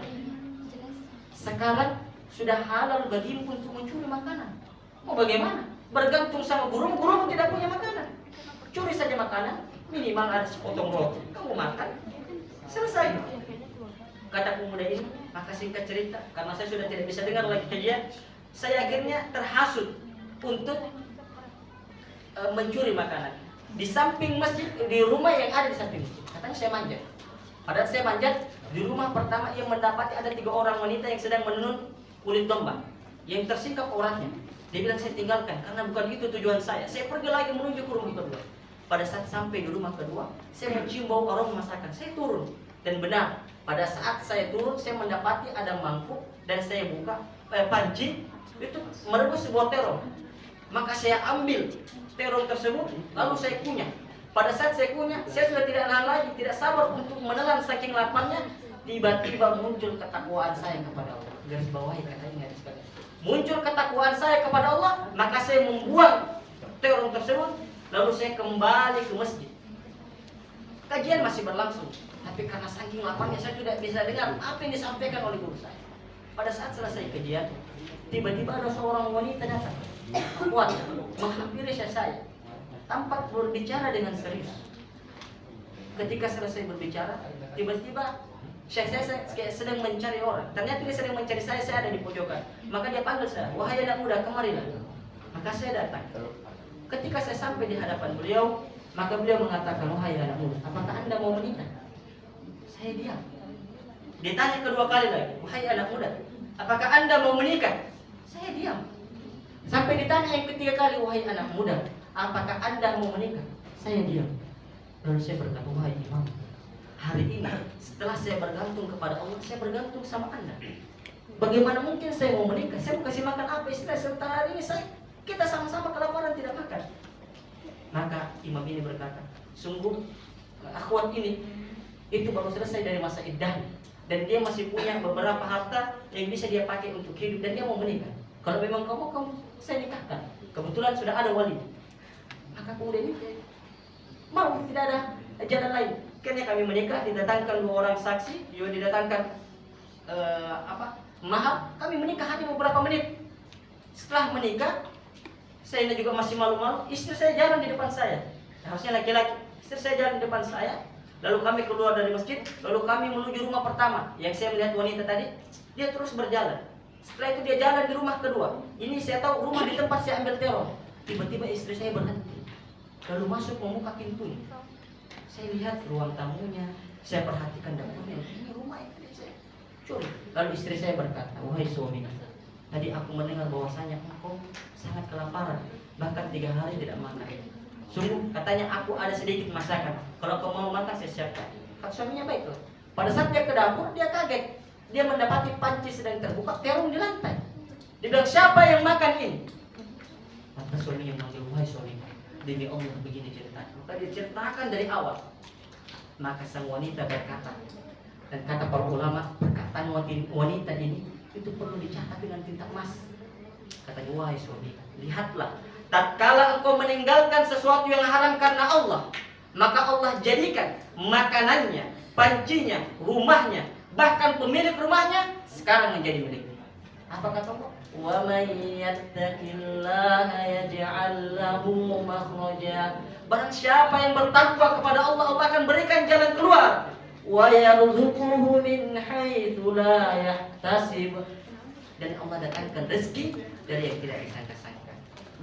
sekarang sudah halal bagimu untuk mencuri makanan. Mau bagaimana? Bergantung sama burung tidak punya makanan. Curi saja makanan, minimal ada sepotong roti, kamu makan, selesai. Kata pemuda ini, maka singkat cerita, karena saya sudah tidak bisa dengar lagi kajian, saya akhirnya terhasut untuk mencuri makanan di samping masjid, di rumah yang ada di samping masjid. Katanya saya manjat. Padahal saya manjat di rumah pertama yang mendapati ada 3 orang wanita yang sedang menenun kulit domba, yang tersingkap orangnya. Dia bilang saya tinggalkan karena bukan itu tujuan saya. Saya pergi lagi menuju ke rumah kedua. Pada saat sampai di rumah kedua, saya mencium bau aroma masakan. Saya turun dan benar. Pada saat saya turun, saya mendapati ada mangkuk dan saya buka panci itu merebus sebuah terong. Maka saya ambil terong tersebut, lalu saya kunyah. Pada saat saya kunyah, saya sudah tidak nahan lagi, tidak sabar untuk menelan saking laparnya. Tiba-tiba muncul ketakwaan saya kepada Allah. Garis bawahi katanya sekalian. Muncul ketakwaan saya kepada Allah, maka saya membuang terong tersebut, lalu saya kembali ke masjid. Kajian masih berlangsung, tapi karena saking laparnya saya tidak bisa dengar apa yang disampaikan oleh guru saya. Pada saat selesai kajian, tiba-tiba ada seorang wanita datang, kuat, menghampiri saya, tampak berbicara dengan serius. Ketika selesai berbicara, tiba-tiba saya kayak sedang mencari orang. Ternyata dia sedang mencari saya ada di pojokan. Maka dia panggil saya, wahai anak muda, kemarilah. Maka saya datang. Ketika saya sampai di hadapan beliau, maka beliau mengatakan, wahai anak muda, apakah anda mau menikah? Saya diam. Ditanya kedua kali lagi, wahai anak muda, apakah anda mau menikah? Saya diam. Sampai ditanya yang ketiga kali, wahai anak muda, apakah anda mau menikah? Saya diam. Lalu saya berkata, wahai imam, hari ini setelah saya bergantung kepada Allah, saya bergantung sama anda. Bagaimana mungkin saya mau menikah? Saya mau kasih makan apa istri serta hari ini kita sama-sama kelaparan tidak makan. Maka imam ini berkata, sungguh akhwat ini itu baru selesai dari masa iddah dan dia masih punya beberapa harta yang bisa dia pakai untuk hidup dan dia mau menikah. Kalau memang kamu saya nikahkan. Kebetulan sudah ada wali. Maka kemudian ini mau tidak ada jalan lain. Akhirnya kami menikah, didatangkan 2 orang saksi, juga didatangkan mahar. Kami menikah hanya beberapa menit. Setelah menikah, saya juga masih malu-malu. Istri saya jalan di depan saya. Harusnya laki-laki. Istri saya jalan di depan saya. Lalu kami keluar dari masjid. Lalu kami menuju rumah pertama. Yang saya melihat wanita tadi, dia terus berjalan. Setelah itu dia jalan di rumah kedua. Ini saya tahu rumah di tempat saya ambil terong. Tiba-tiba istri saya berhenti. Lalu masuk membuka pintunya. Saya lihat ruang tamunya, saya perhatikan dapurnya. Ini rumah yang saya curi. Lalu istri saya berkata, wahai suami, tadi aku mendengar bahwasanya engkau sangat kelaparan, bahkan 3 hari tidak makan. Sungguh, katanya aku ada sedikit masakan. Kalau kau mau makan, saya siapkan. Kata suaminya baiklah. Pada saat dia ke dapur, dia kaget. Dia mendapati panci sedang terbuka, terong di lantai. Dia bilang, siapa yang makan ini? Maka suaminya memanggil, wahai suami, demi Allah begini ceritanya. Maka diceritakan dari awal. Maka sang wanita berkata, dan kata para ulama, perkataan wanita ini itu perlu dicatat dengan tinta emas. Katanya, wahai suami, lihatlah, tatkala engkau meninggalkan sesuatu yang haram karena Allah, maka Allah jadikan makanannya, pancinya, rumahnya, bahkan pemilik rumahnya sekarang menjadi miliknya. Apa kata Allah? Wa may yattaqillaha yaj'al lahu makhraja. Barang siapa yang bertakwa kepada Allah, Allah akan berikan jalan keluar. Wa yarzuquhu min haitsu la yahtasib. Dan Allah datangkan rezeki dari yang tidak disangka-sangka.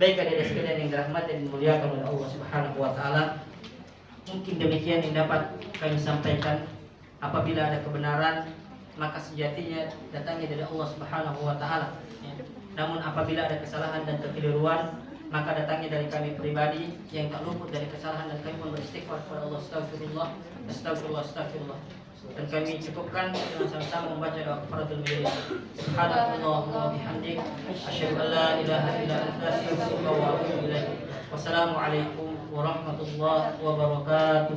Baik adik-adik sekalian yang dirahmati dan dimuliakan oleh Allah Subhanahu wa taala. Mungkin demikian yang dapat kami sampaikan. Apabila ada kebenaran, maka sejatinya datangnya dari Allah Subhanahu wa taala. Namun apabila ada kesalahan dan kekeliruan, maka datangnya dari kami pribadi yang tak luput dari kesalahan, dan kami pun beristighfar kepada Allah. Astagfirullah. Dan kami cukupkan dengan sama-sama membaca doa kafaratul majelis. Subhanallahumma wa bihamdik, asyhadu an la ilaha illa anta, astaghfiruka wa atubu ilaik. Wassalamualaikum warahmatullahi wabarakatuh.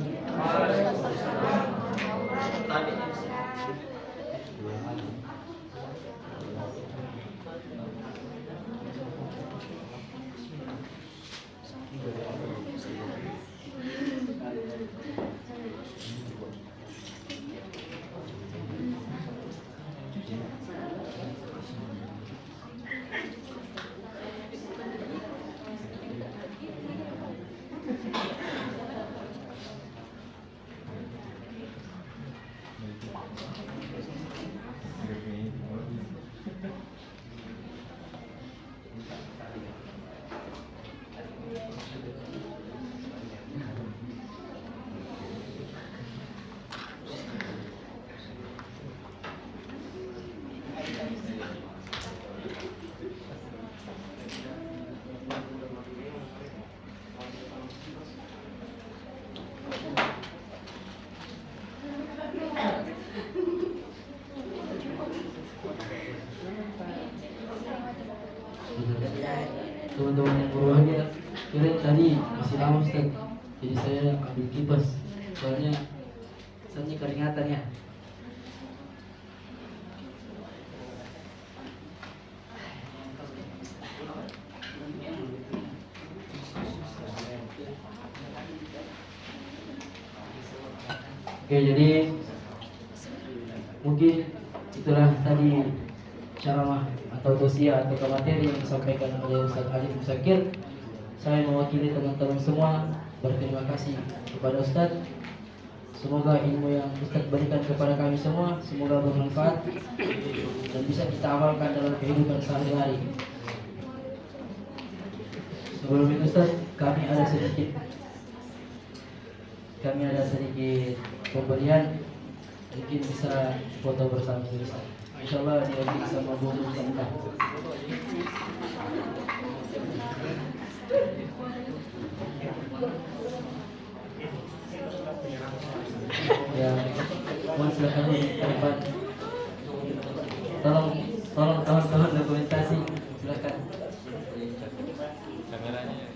Teman-teman yang berbahagia, kira tadi masih lama Ustaz, jadi saya ambil kipas soalnya saya keringatan ya. Oke, jadi mungkin itulah tadi ceramah atau tausiah atau materi yang disampaikan oleh Ustaz Ali Musakir. Saya mewakili teman-teman semua berterima kasih kepada Ustaz. Semoga ilmu yang Ustaz berikan kepada kami semua semoga bermanfaat dan bisa kita amalkan dalam kehidupan sehari-hari. Sebelum itu Ustaz, kami ada sedikit pemberian, mungkin bisa foto bersama Ustaz. InsyaAllah dia bisa membantu kita. Ya, mohon silakan di depan. Tolong kawan-kawan dokumentasi, silakan. Kameranya.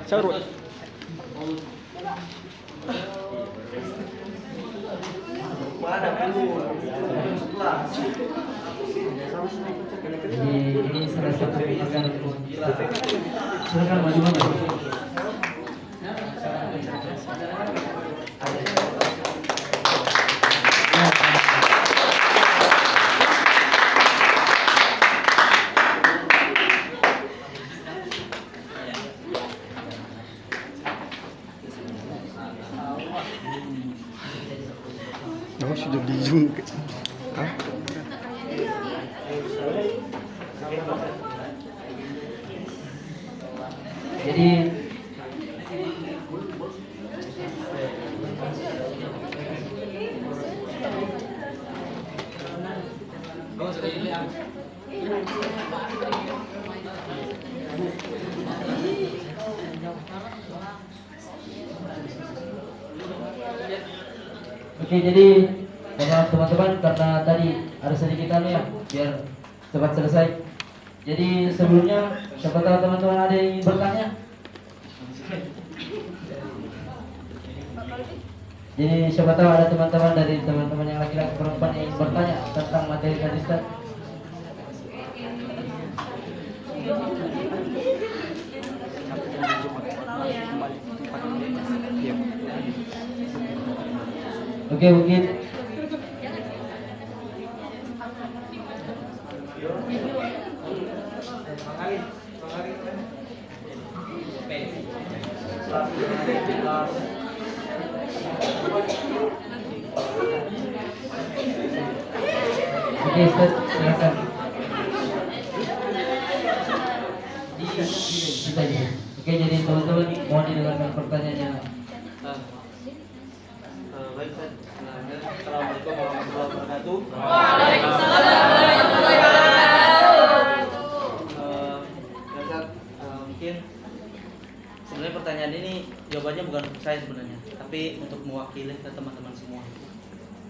Sarut. Jadi ini salah satu pilihan untuk silakan maju. Oh, sudah di zoom. Hah? Jadi oke, jadi teman-teman karena tadi ada sedikit ya biar cepat selesai. Jadi sebelumnya siapa tahu teman-teman ada yang ingin bertanya. Jadi siapa tahu ada teman-teman dari teman-teman yang laki-laki perempuan yang ingin bertanya tentang materi tadi Ustaz. Oke, mungkin oke, Ustaz, silakan. Oke, jadi teman-teman mohon didengarkan pertanyaannya. Baik, Ustaz. Assalamualaikum warahmatullahi wabarakatuh. Waalaikumsalam warahmatullahi wabarakatuh. Ustaz, mungkin sebenarnya pertanyaan ini jawabannya bukan untuk saya sebenarnya, tapi untuk mewakili ke teman-teman semua.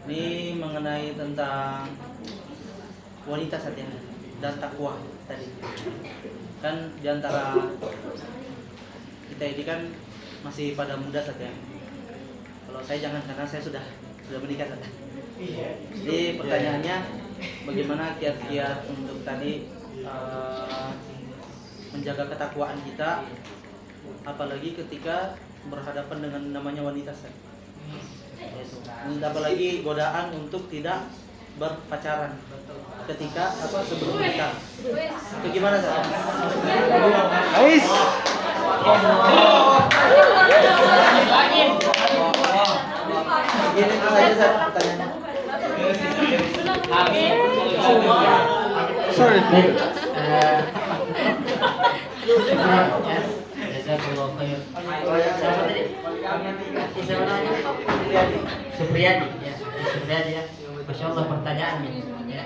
Ini mengenai tentang wanita saja dan takwa tadi. Kan diantara kita ini kan masih pada muda saja. Kalau saya jangan, karena saya sudah menikah saja. Jadi pertanyaannya, bagaimana kiat-kiat untuk tadi menjaga ketakwaan kita, apalagi ketika berhadapan dengan namanya wanita. Apalagi godaan untuk tidak berpacaran ketika sebelum menikah. Itu gimana Sar? Ais. Gini saja Sar pertanyaannya. Amin. Sorry. Baik. Jazakallahu khair. Siapa tadi? Siapa namanya? Supriyadi. Ya, Supriyadi ya. Masya Allah pertanyaannya. Ya.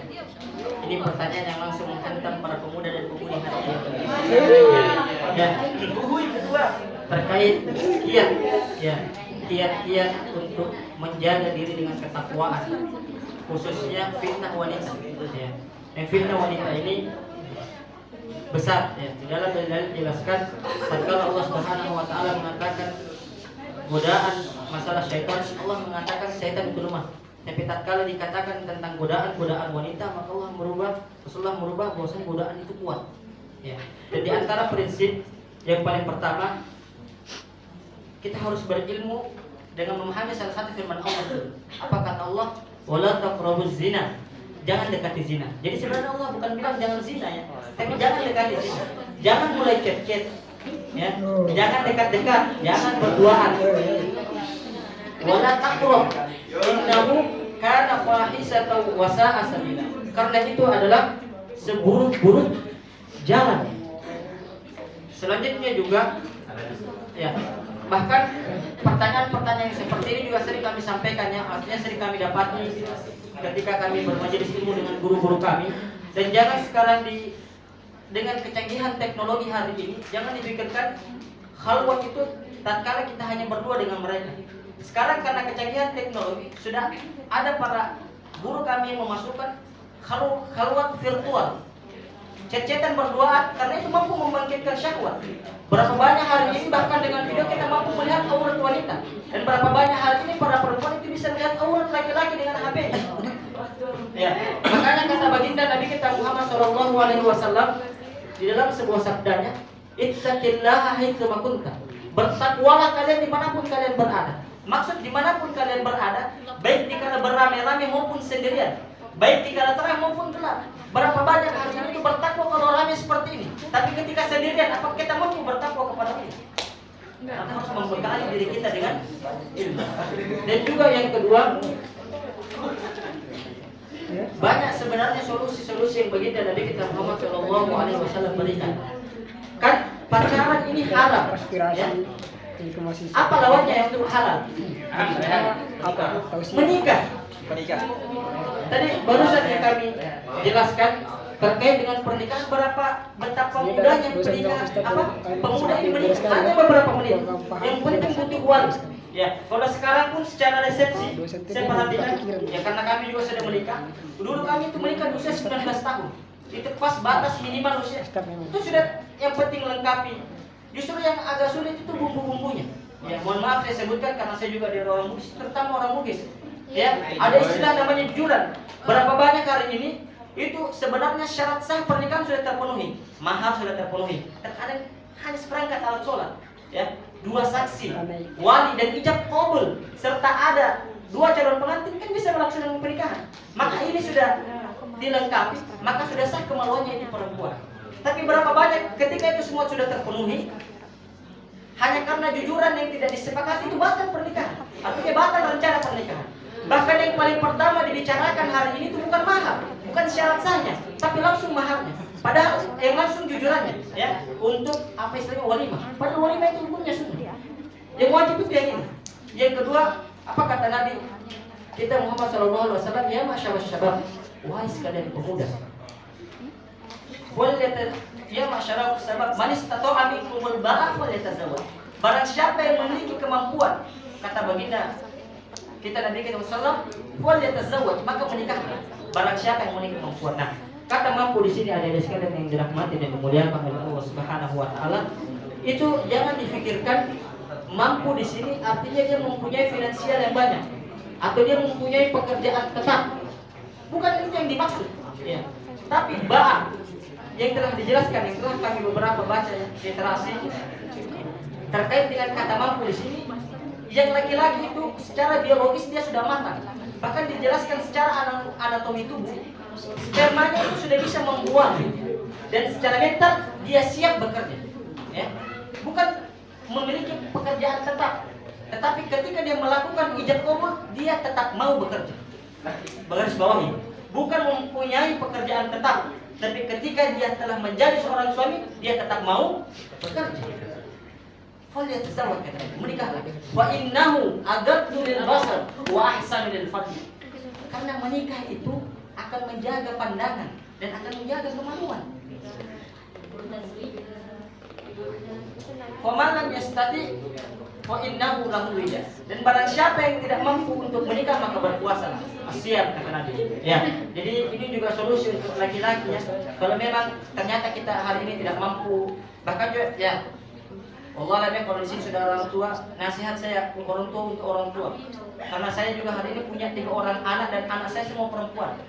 Ini pertanyaan yang langsung menghantam para pemuda dan pemudi hari ini. Ya. Terkait kiat, ya, kiat-kiat untuk menjaga diri dengan ketakwaan, khususnya fitnah wanita. Ya. Yang fitnah wanita ini besar. Ya. Di dalam dalil dijelaskan, tatkala Allah Subhanahu Wa Taala mengatakan godaan masalah syaitan, Allah mengatakan syaitan itu lemah. Tapi tatkala dikatakan tentang godaan wanita, maka Rasulullah merubah bahwasanya godaan itu kuat. Ya. Dan di antara prinsip yang paling pertama, kita harus berilmu dengan memahami salah satu firman Allah. Apa kata Allah? Wala taqrabuz zina. Jangan dekati zina. Jadi sebenarnya Allah bukan bilang jangan zina ya, tapi jangan dekati zina. Jangan mulai chat-chat. Ya. Jangan dekat-dekat, jangan berduaan. Wala taqrab. Innahu kana fahisatan wa sa'a sabila. Karena itu adalah seburuk-buruk jalan. Selanjutnya juga ya, bahkan pertanyaan-pertanyaan yang seperti ini juga sering kami sampaikan ya, artinya sering kami dapati ketika kami bermajelis ilmu dengan guru-guru kami. Dan jangan sekarang dengan kecanggihan teknologi hari ini, jangan dipikirkan khalwat itu tatkala kita hanya berdua dengan mereka. Sekarang karena kecanggihan teknologi sudah ada para guru kami yang memasukkan khalwat virtual, chat-chatan berduaan, karena itu mampu membangkitkan syahwat. Berapa banyak hari ini bahkan dengan video kita mampu melihat aurat wanita, dan berapa banyak hari ini para perempuan itu bisa melihat aurat laki-laki dengan HP-nya. Ya, makanya kata baginda Nabi kita Muhammad SAW di dalam sebuah sabdanya, ittaqillaha haitsu ma kunta. Bertakwalah kalian dimanapun kalian berada. Maksud dimanapun kalian berada, baik dikala beramai-ramai maupun sendirian, baik dikala terang maupun gelap. Berapa banyak hari ini itu bertakwa kalau ramai seperti ini, tapi ketika sendirian, apakah kita mampu bertakwa kepada Allah? Kita harus membekali diri kita dengan ilmu. Dan juga yang kedua, banyak sebenarnya solusi-solusi yang baginda Nabi kita Muhammad SAW berikan. Kan pacaran ini halal, ya? Apa lawannya yang itu halal? Menikah. Tadi barusan yang kami jelaskan terkait dengan pernikahan, betapa mudahnya pernikahan, pemuda ini menikah hanya beberapa menit. Yang penting butuh uang. Ya, kalau sekarang pun secara resepsi saya perhatikan, ya karena kami juga sudah menikah. Dulu kami itu menikah di usia 19 tahun. Itu pas batas minimal usia. Itu sudah yang penting lengkapi. Justru yang agak sulit itu bumbu-bumbunya. Ya, mohon maaf saya sebutkan karena saya juga dari orang Bugis, terutama orang Bugis. Ya, ada istilah namanya juran. Berapa banyak hari ini itu sebenarnya syarat sah pernikahan sudah terpenuhi, mahar sudah terpenuhi, terkadang hanya seperangkat alat sholat, ya, 2 saksi, wali dan ijab qabul, serta ada 2 calon pengantin kan bisa melaksanakan pernikahan. Maka ini sudah dilengkapi, maka sudah sah kemaluannya ini perempuan. Tapi berapa banyak ketika itu semua sudah terpenuhi, hanya karena jujuran yang tidak disepakati itu batal pernikahan, artinya batal rencana pernikahan. Bahkan yang paling pertama dibicarakan hari ini itu bukan mahar, bukan syarat sahnya, tapi langsung maharnya. Padahal yang langsung jujurannya, ya, untuk apa istilahnya walimah. Padahal walimah itu hukumnya sunnah. Yang wajib itu yang ini. Yang kedua, apa kata Nabi kita Muhammad SAW? Ya masyarakat syabab, wahai sekalian pemuda. Ya masyarakat syabab, man istata'a minkumul ba'ah falyatazawwaj. Barang siapa yang memiliki kemampuan, kata baginda kita Nabi kita Muhammad SAW, maka menikahlah. Barang siapa yang memiliki kemampuan. Nah, kata mampu di sini ada sekalian yang dirahmati dan dimuliakan oleh Allah Subhanahu wa taala. Itu jangan difikirkan mampu di sini artinya dia mempunyai finansial yang banyak atau dia mempunyai pekerjaan tetap. Bukan itu yang dimaksud, ya. Tapi ba'ah yang telah dijelaskan, yang telah kami beberapa baca ya, literasi terkait dengan kata mampu di sini. Yang laki-laki itu secara biologis dia sudah matang. Bahkan dijelaskan secara anatomi tubuh, spermanya itu sudah bisa membuang, dan secara mental dia siap bekerja. Ya. Bukan memiliki pekerjaan tetap, tetapi ketika dia melakukan ijab kabul, dia tetap mau bekerja. Garis bawahi, bukan mempunyai pekerjaan tetap, tapi ketika dia telah menjadi seorang suami, dia tetap mau bekerja. Falyatazawwaj, menikahlah. Wa innahu agaddu lil basar wa ahsanu lil farj. Karena menikah itu akan menjaga pandangan dan akan menjaga kemaluan. Wa man lam yastati fa innahu lahu wida. Dan barang siapa yang tidak mampu untuk menikah maka berpuasa. Siap kata Nabi. Ya. Jadi ini juga solusi untuk laki-laki ya. Kalau memang ternyata kita hari ini tidak mampu, bahkan juga ya Allah alam, kalau di sini sudah orang tua, nasihat saya orang tua untuk orang tua. Karena saya juga hari ini punya 3 orang anak dan anak saya semua perempuan.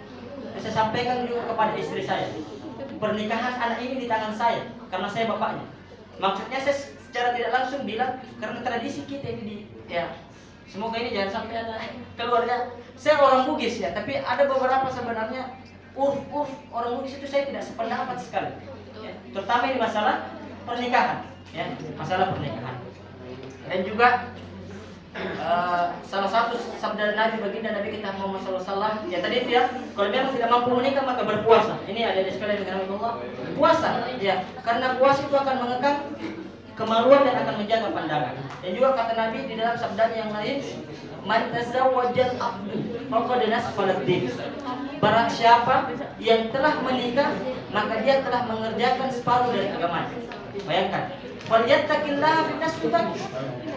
Saya sampaikan juga kepada istri saya, pernikahan anak ini di tangan saya, karena saya bapaknya. Maksudnya saya secara tidak langsung bilang karena tradisi kita ini di ya. Semoga ini jangan sampai ada keluarga. Saya orang Bugis ya, tapi ada beberapa sebenarnya orang Bugis itu saya tidak sependapat sekali. Ya, terutama ini masalah pernikahan. Ya, masalah pernikahan. Dan juga salah satu sabda Nabi baginda Nabi kita Muhammad SAW ya tadi itu ya, kalau memang tidak mampu menikah maka berpuasa. Ini ada di sekalian dengan Allah. Puasa ya, karena puasa itu akan mengekang kemaluan dan akan menjaga pandangan. Dan juga kata Nabi di dalam sabda yang lain, man tazawwajal abdu faqad nasfalat din. Barang siapa yang telah menikah maka dia telah mengerjakan separuh dari agama. Bayangkan, falyattaqillaha fi nasfi baqi.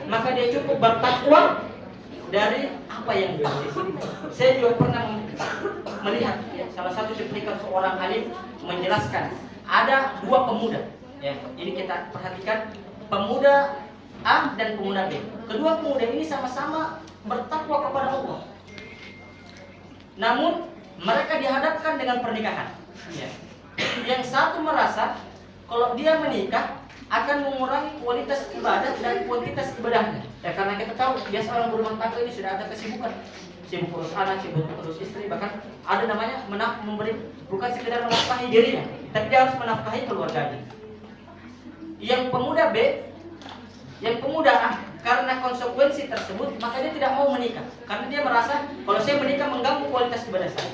Maka dia cukup bertakwa dari apa yang pasti. Saya juga pernah melihat ya, salah satu cuplikan seorang alim menjelaskan ada 2 pemuda. Ya, ini kita perhatikan, pemuda A dan pemuda B. Kedua pemuda ini sama-sama bertakwa kepada Allah. Namun mereka dihadapkan dengan pernikahan. Ya. Yang satu merasa kalau dia menikah akan mengurangi kualitas ibadah dan kuantitas ibadahnya. Ya, karena kita tahu biasa orang berumah tangga ini sudah ada kesibukan, sibuk urus anak, sibuk urus istri, bahkan ada namanya memberi bukan sekedar menafkahi dirinya, tapi dia harus menafkahi keluarganya. Yang pemuda B, yang pemuda A, karena konsekuensi tersebut maka dia tidak mau menikah, karena dia merasa kalau saya menikah mengganggu kualitas ibadah saya.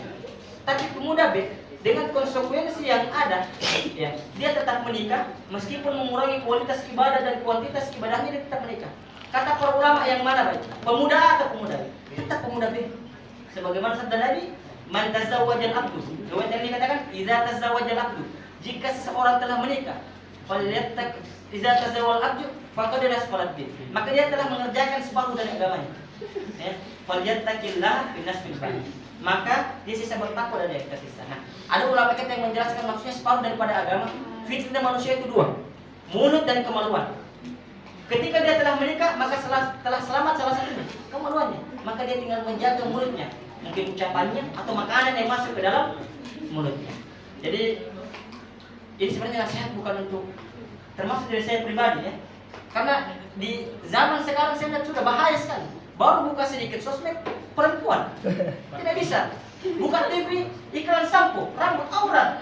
Tapi pemuda B dengan konsekuensi yang ada, ya, dia tetap menikah meskipun mengurangi kualitas ibadah dan kuantitas ibadahnya, dia tetap menikah. Kata para ulama yang mana baik? Pemuda A atau pemuda B? Tetap pemuda B. Sebagaimana sabda Nabi, man tazawwajal abdu. Riwayat yang dikatakan, idza tazawwajal abdu. Jika seseorang telah menikah, falyattaq idza tazawwal abdu faqad nasfalat din. Maka dia telah mengerjakan separuh dari agamanya. Ya, falyattaqillaha fi nasfil baqi. Maka dia sisa bertakwa dari tersisa. Nah, ada ulama kita yang menjelaskan maksudnya separuh daripada agama. Fitnah manusia itu 2, mulut dan kemaluan. Ketika dia telah menikah, maka telah selamat salah satunya, kemaluannya. Maka dia tinggal menjaga mulutnya, mungkin ucapannya atau makanan yang masuk ke dalam mulutnya. Jadi ini sebenarnya nasihat bukan untuk, termasuk dari saya pribadi ya. Karena di zaman sekarang saya lihat sudah bahaya sekali. Baru buka sedikit sosmed, perempuan tidak bisa. Buka TV, iklan sampo, rambut aurat.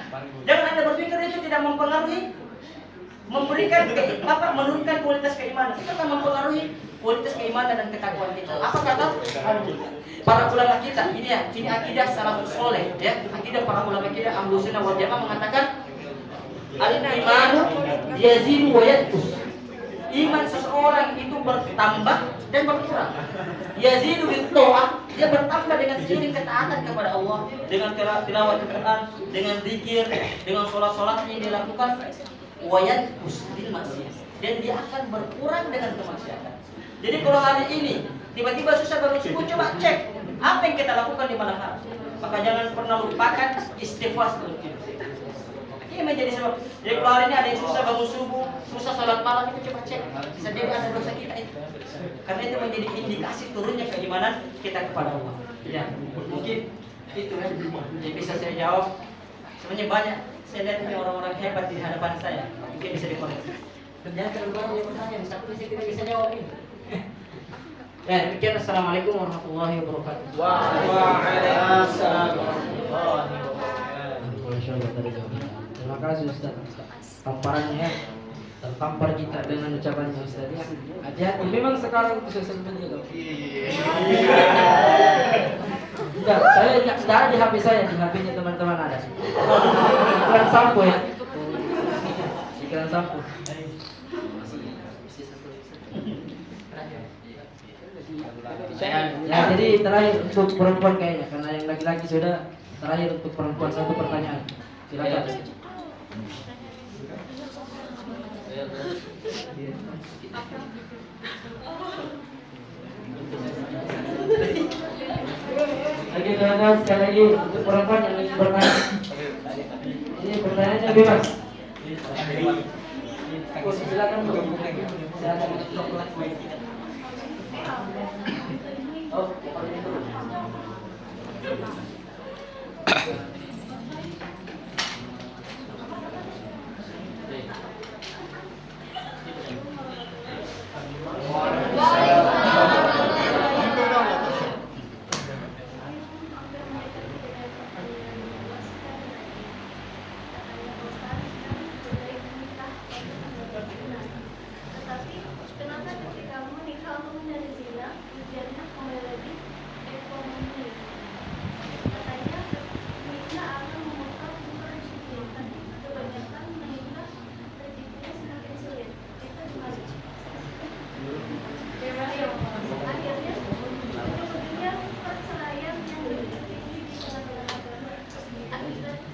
Jangan Anda berpikir itu tidak mempengaruhi, memberikan menurunkan kualitas keimanan. Itu akan mempengaruhi kualitas keimanan dan ketakwaan kita. Apa kata para ulama kita? Ini ya, ini akidah salafus saleh ya. Akidah para ulama kita Ahlus Sunnah wal Jamaah mengatakan al-imanu yazidu wa yanqus. Iman seseorang itu bertambah dan berkurang. Yazidu bit-ta'ah, dia bertambah dengan seiring ketaatan kepada Allah, dengan tilawat Al-Qur'an, dengan zikir, dengan salat-salat yang dilakukan. Wa yanqus bil maksiyah, dan dia akan berkurang dengan kemaksiatan. Jadi kalau hari ini tiba-tiba susah bangun subuh, coba cek apa yang kita lakukan di malam hari. Maka jangan pernah lupakan istighfar sebelum tidur. Ini menjadi sebab. Jadi kalau hari ini ada yang susah bangun subuh, susah sholat malam, itu coba cek, bisa jadi ada dosa kita itu. Karena itu menjadi indikasi turunnya keimanan kita kepada Allah. Ya, mungkin itu ya yang bisa saya jawab. Sebenarnya banyak saya lihat ini orang-orang hebat di hadapan saya, mungkin bisa dikoreksi. Ternyata baru yang pertanyaan, satu saya tidak bisa jawab ini. Ya, demikian. Assalamualaikum warahmatullahi wabarakatuh. Waalaikumsalam warahmatullahi wabarakatuh. Terima kasih Ustaz. Tamparannya ya. Tertampar kita dengan ucapannya Ustaz ya. Hati-hati, memang sekarang itu sosial media dong. Enggak, saya tidak ada di HP saya, di HP-nya teman-teman ada. Iklan sampo ya. Iklan sampo. Ya, jadi terakhir untuk perempuan kayaknya, karena yang laki-laki sudah. Terakhir untuk perempuan satu pertanyaan. Silakan. Lagi teman-teman, sekali lagi untuk perempuan yang ingin bertanya. Ini pertanyaannya bebas. Oh, silakan Bu. Silakan. Oh, Tetapi kenapa ketika menikah untuk menjadi zina, tujuannya kembali lagi ekonomi. Katanya menikah akan membuka rezeki, tapi kebanyakan menikah rezekinya semakin sulit. Itu gimana? Akhirnya ujung-ujungnya perceraian yang lebih tinggi di tengah-tengah agama. Akhirnya itu.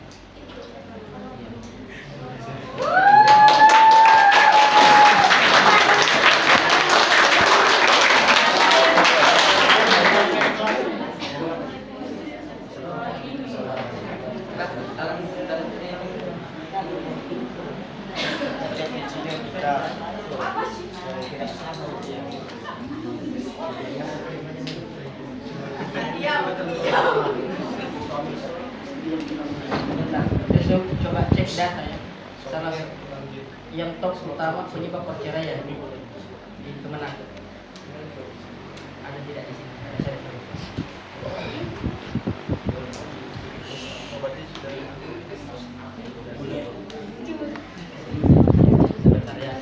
Besok coba cek data ya. Salah yang top utama penyebab perceraian di Kemenang. Ada tidak di sini? Ada saya tahu. Sebentar ya.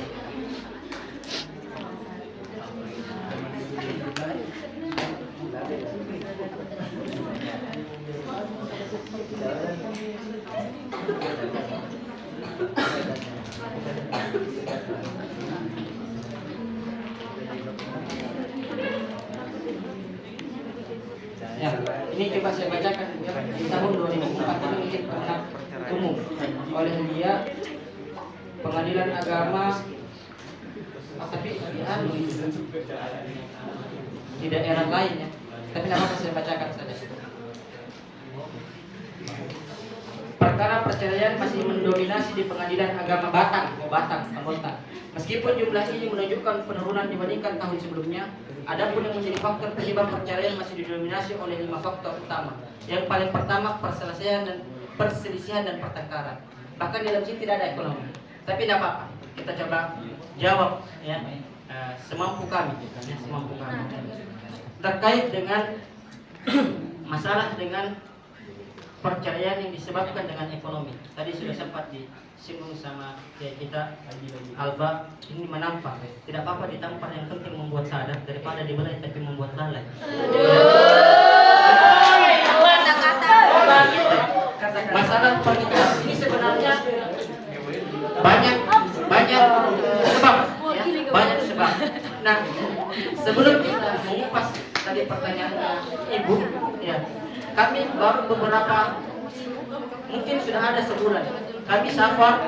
Ya, ini coba saya bacakan ya. Di tahun 2004 ini mungkin pernah umum oleh dia Pengadilan Agama tapi di daerah lain ya. Tapi nama saya bacakan saja. Perkara perceraian masih mendominasi di Pengadilan Agama Batang, Anggota. Meskipun jumlah ini menunjukkan penurunan dibandingkan tahun sebelumnya, adapun yang menjadi faktor penyebab perceraian masih didominasi oleh 5 faktor utama. Yang paling pertama perselisihan dan pertengkaran. Bahkan di dalam sini tidak ada ekonomi. Tapi tidak apa-apa, kita coba jawab ya, semampu kami, terkait dengan masalah dengan perceraian yang disebabkan dengan ekonomi. Tadi sudah sempat disinggung sama kita Alba, ini menampar. Tidak apa-apa ditampar, yang penting membuat sadar daripada dibelai tapi membuat lalai. Masalah pernikahan ini sebenarnya banyak sebab ya, banyak sebab. Nah, sebelum kita mengupas tadi pertanyaan Ibu ya, kami baru beberapa, mungkin sudah ada sebulan kami safar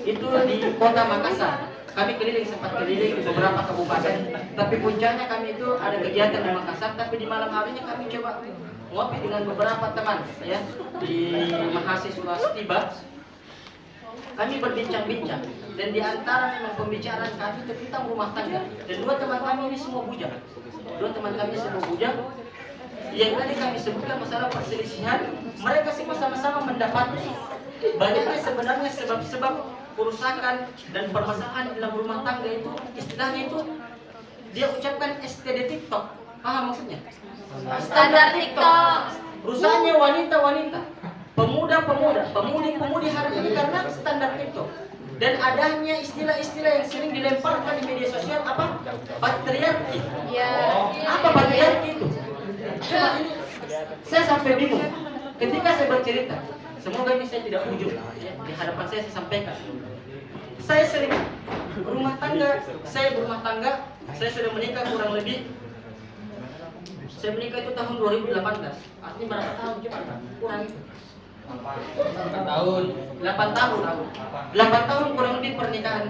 itu di kota Makassar. Kami sempat keliling beberapa kabupaten, tapi puncaknya kami itu ada kegiatan di Makassar. Tapi di malam harinya kami coba ngopi dengan beberapa teman ya di mahasiswa Stiba. Kami berbincang-bincang, dan di antara memang pembicaraan kami tentang rumah tangga. Dan dua teman kami ini semua bujang. Yang tadi kami sebutkan masalah perselisihan, mereka semua sama-sama mendapati banyaknya sebenarnya sebab-sebab kerusakan dan permasalahan dalam rumah tangga itu, istilahnya itu dia ucapkan STD TikTok. Paham maksudnya? Standar TikTok. Rusaknya wanita-wanita, pemuda-pemuda, pemudi-pemudi hari ini karena standar TikTok. Dan adanya istilah-istilah yang sering dilemparkan di media sosial, apa? Patriarki. Ya. Apa patriarki itu? Cuma ini saya sampai bingung ketika saya bercerita. Semoga ini saya tidak ujub ya, di hadapan saya sampaikan. Saya sering berumah tangga, saya sudah menikah kurang lebih. Saya menikah itu tahun 2018. Artinya berapa tahun? Coba kurang itu. 8 tahun. 8 tahun kurang lebih pernikahan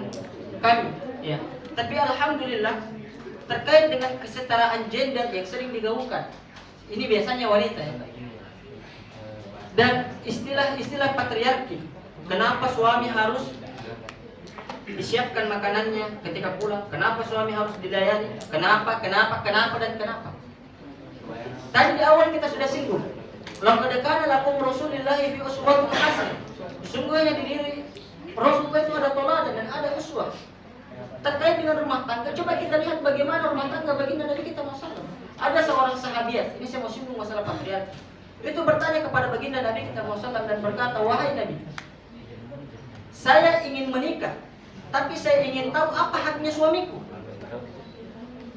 kami. Ya. Tapi alhamdulillah terkait dengan kesetaraan gender yang sering digaungkan. Ini biasanya wanita ya. Dan istilah-istilah patriarki. Kenapa suami harus disiapkan makanannya ketika pulang? Kenapa suami harus dilayani? Kenapa dan kenapa? Tadi di awal kita sudah singgung. Laqad kana lakum Rasulillahi fi uswatun hasanah. Sesungguhnya di diri Rasulullah itu ada teladan dan ada uswah. Terkait dengan rumah tangga, coba kita lihat bagaimana rumah tangga baginda Nabi kita masalah. Ada seorang sahabiat, ini saya mau singgung masalah patriarki. Itu bertanya kepada baginda Nabi kita Muhammad dan berkata, "Wahai Nabi, saya ingin menikah, tapi saya ingin tahu apa haknya suamiku."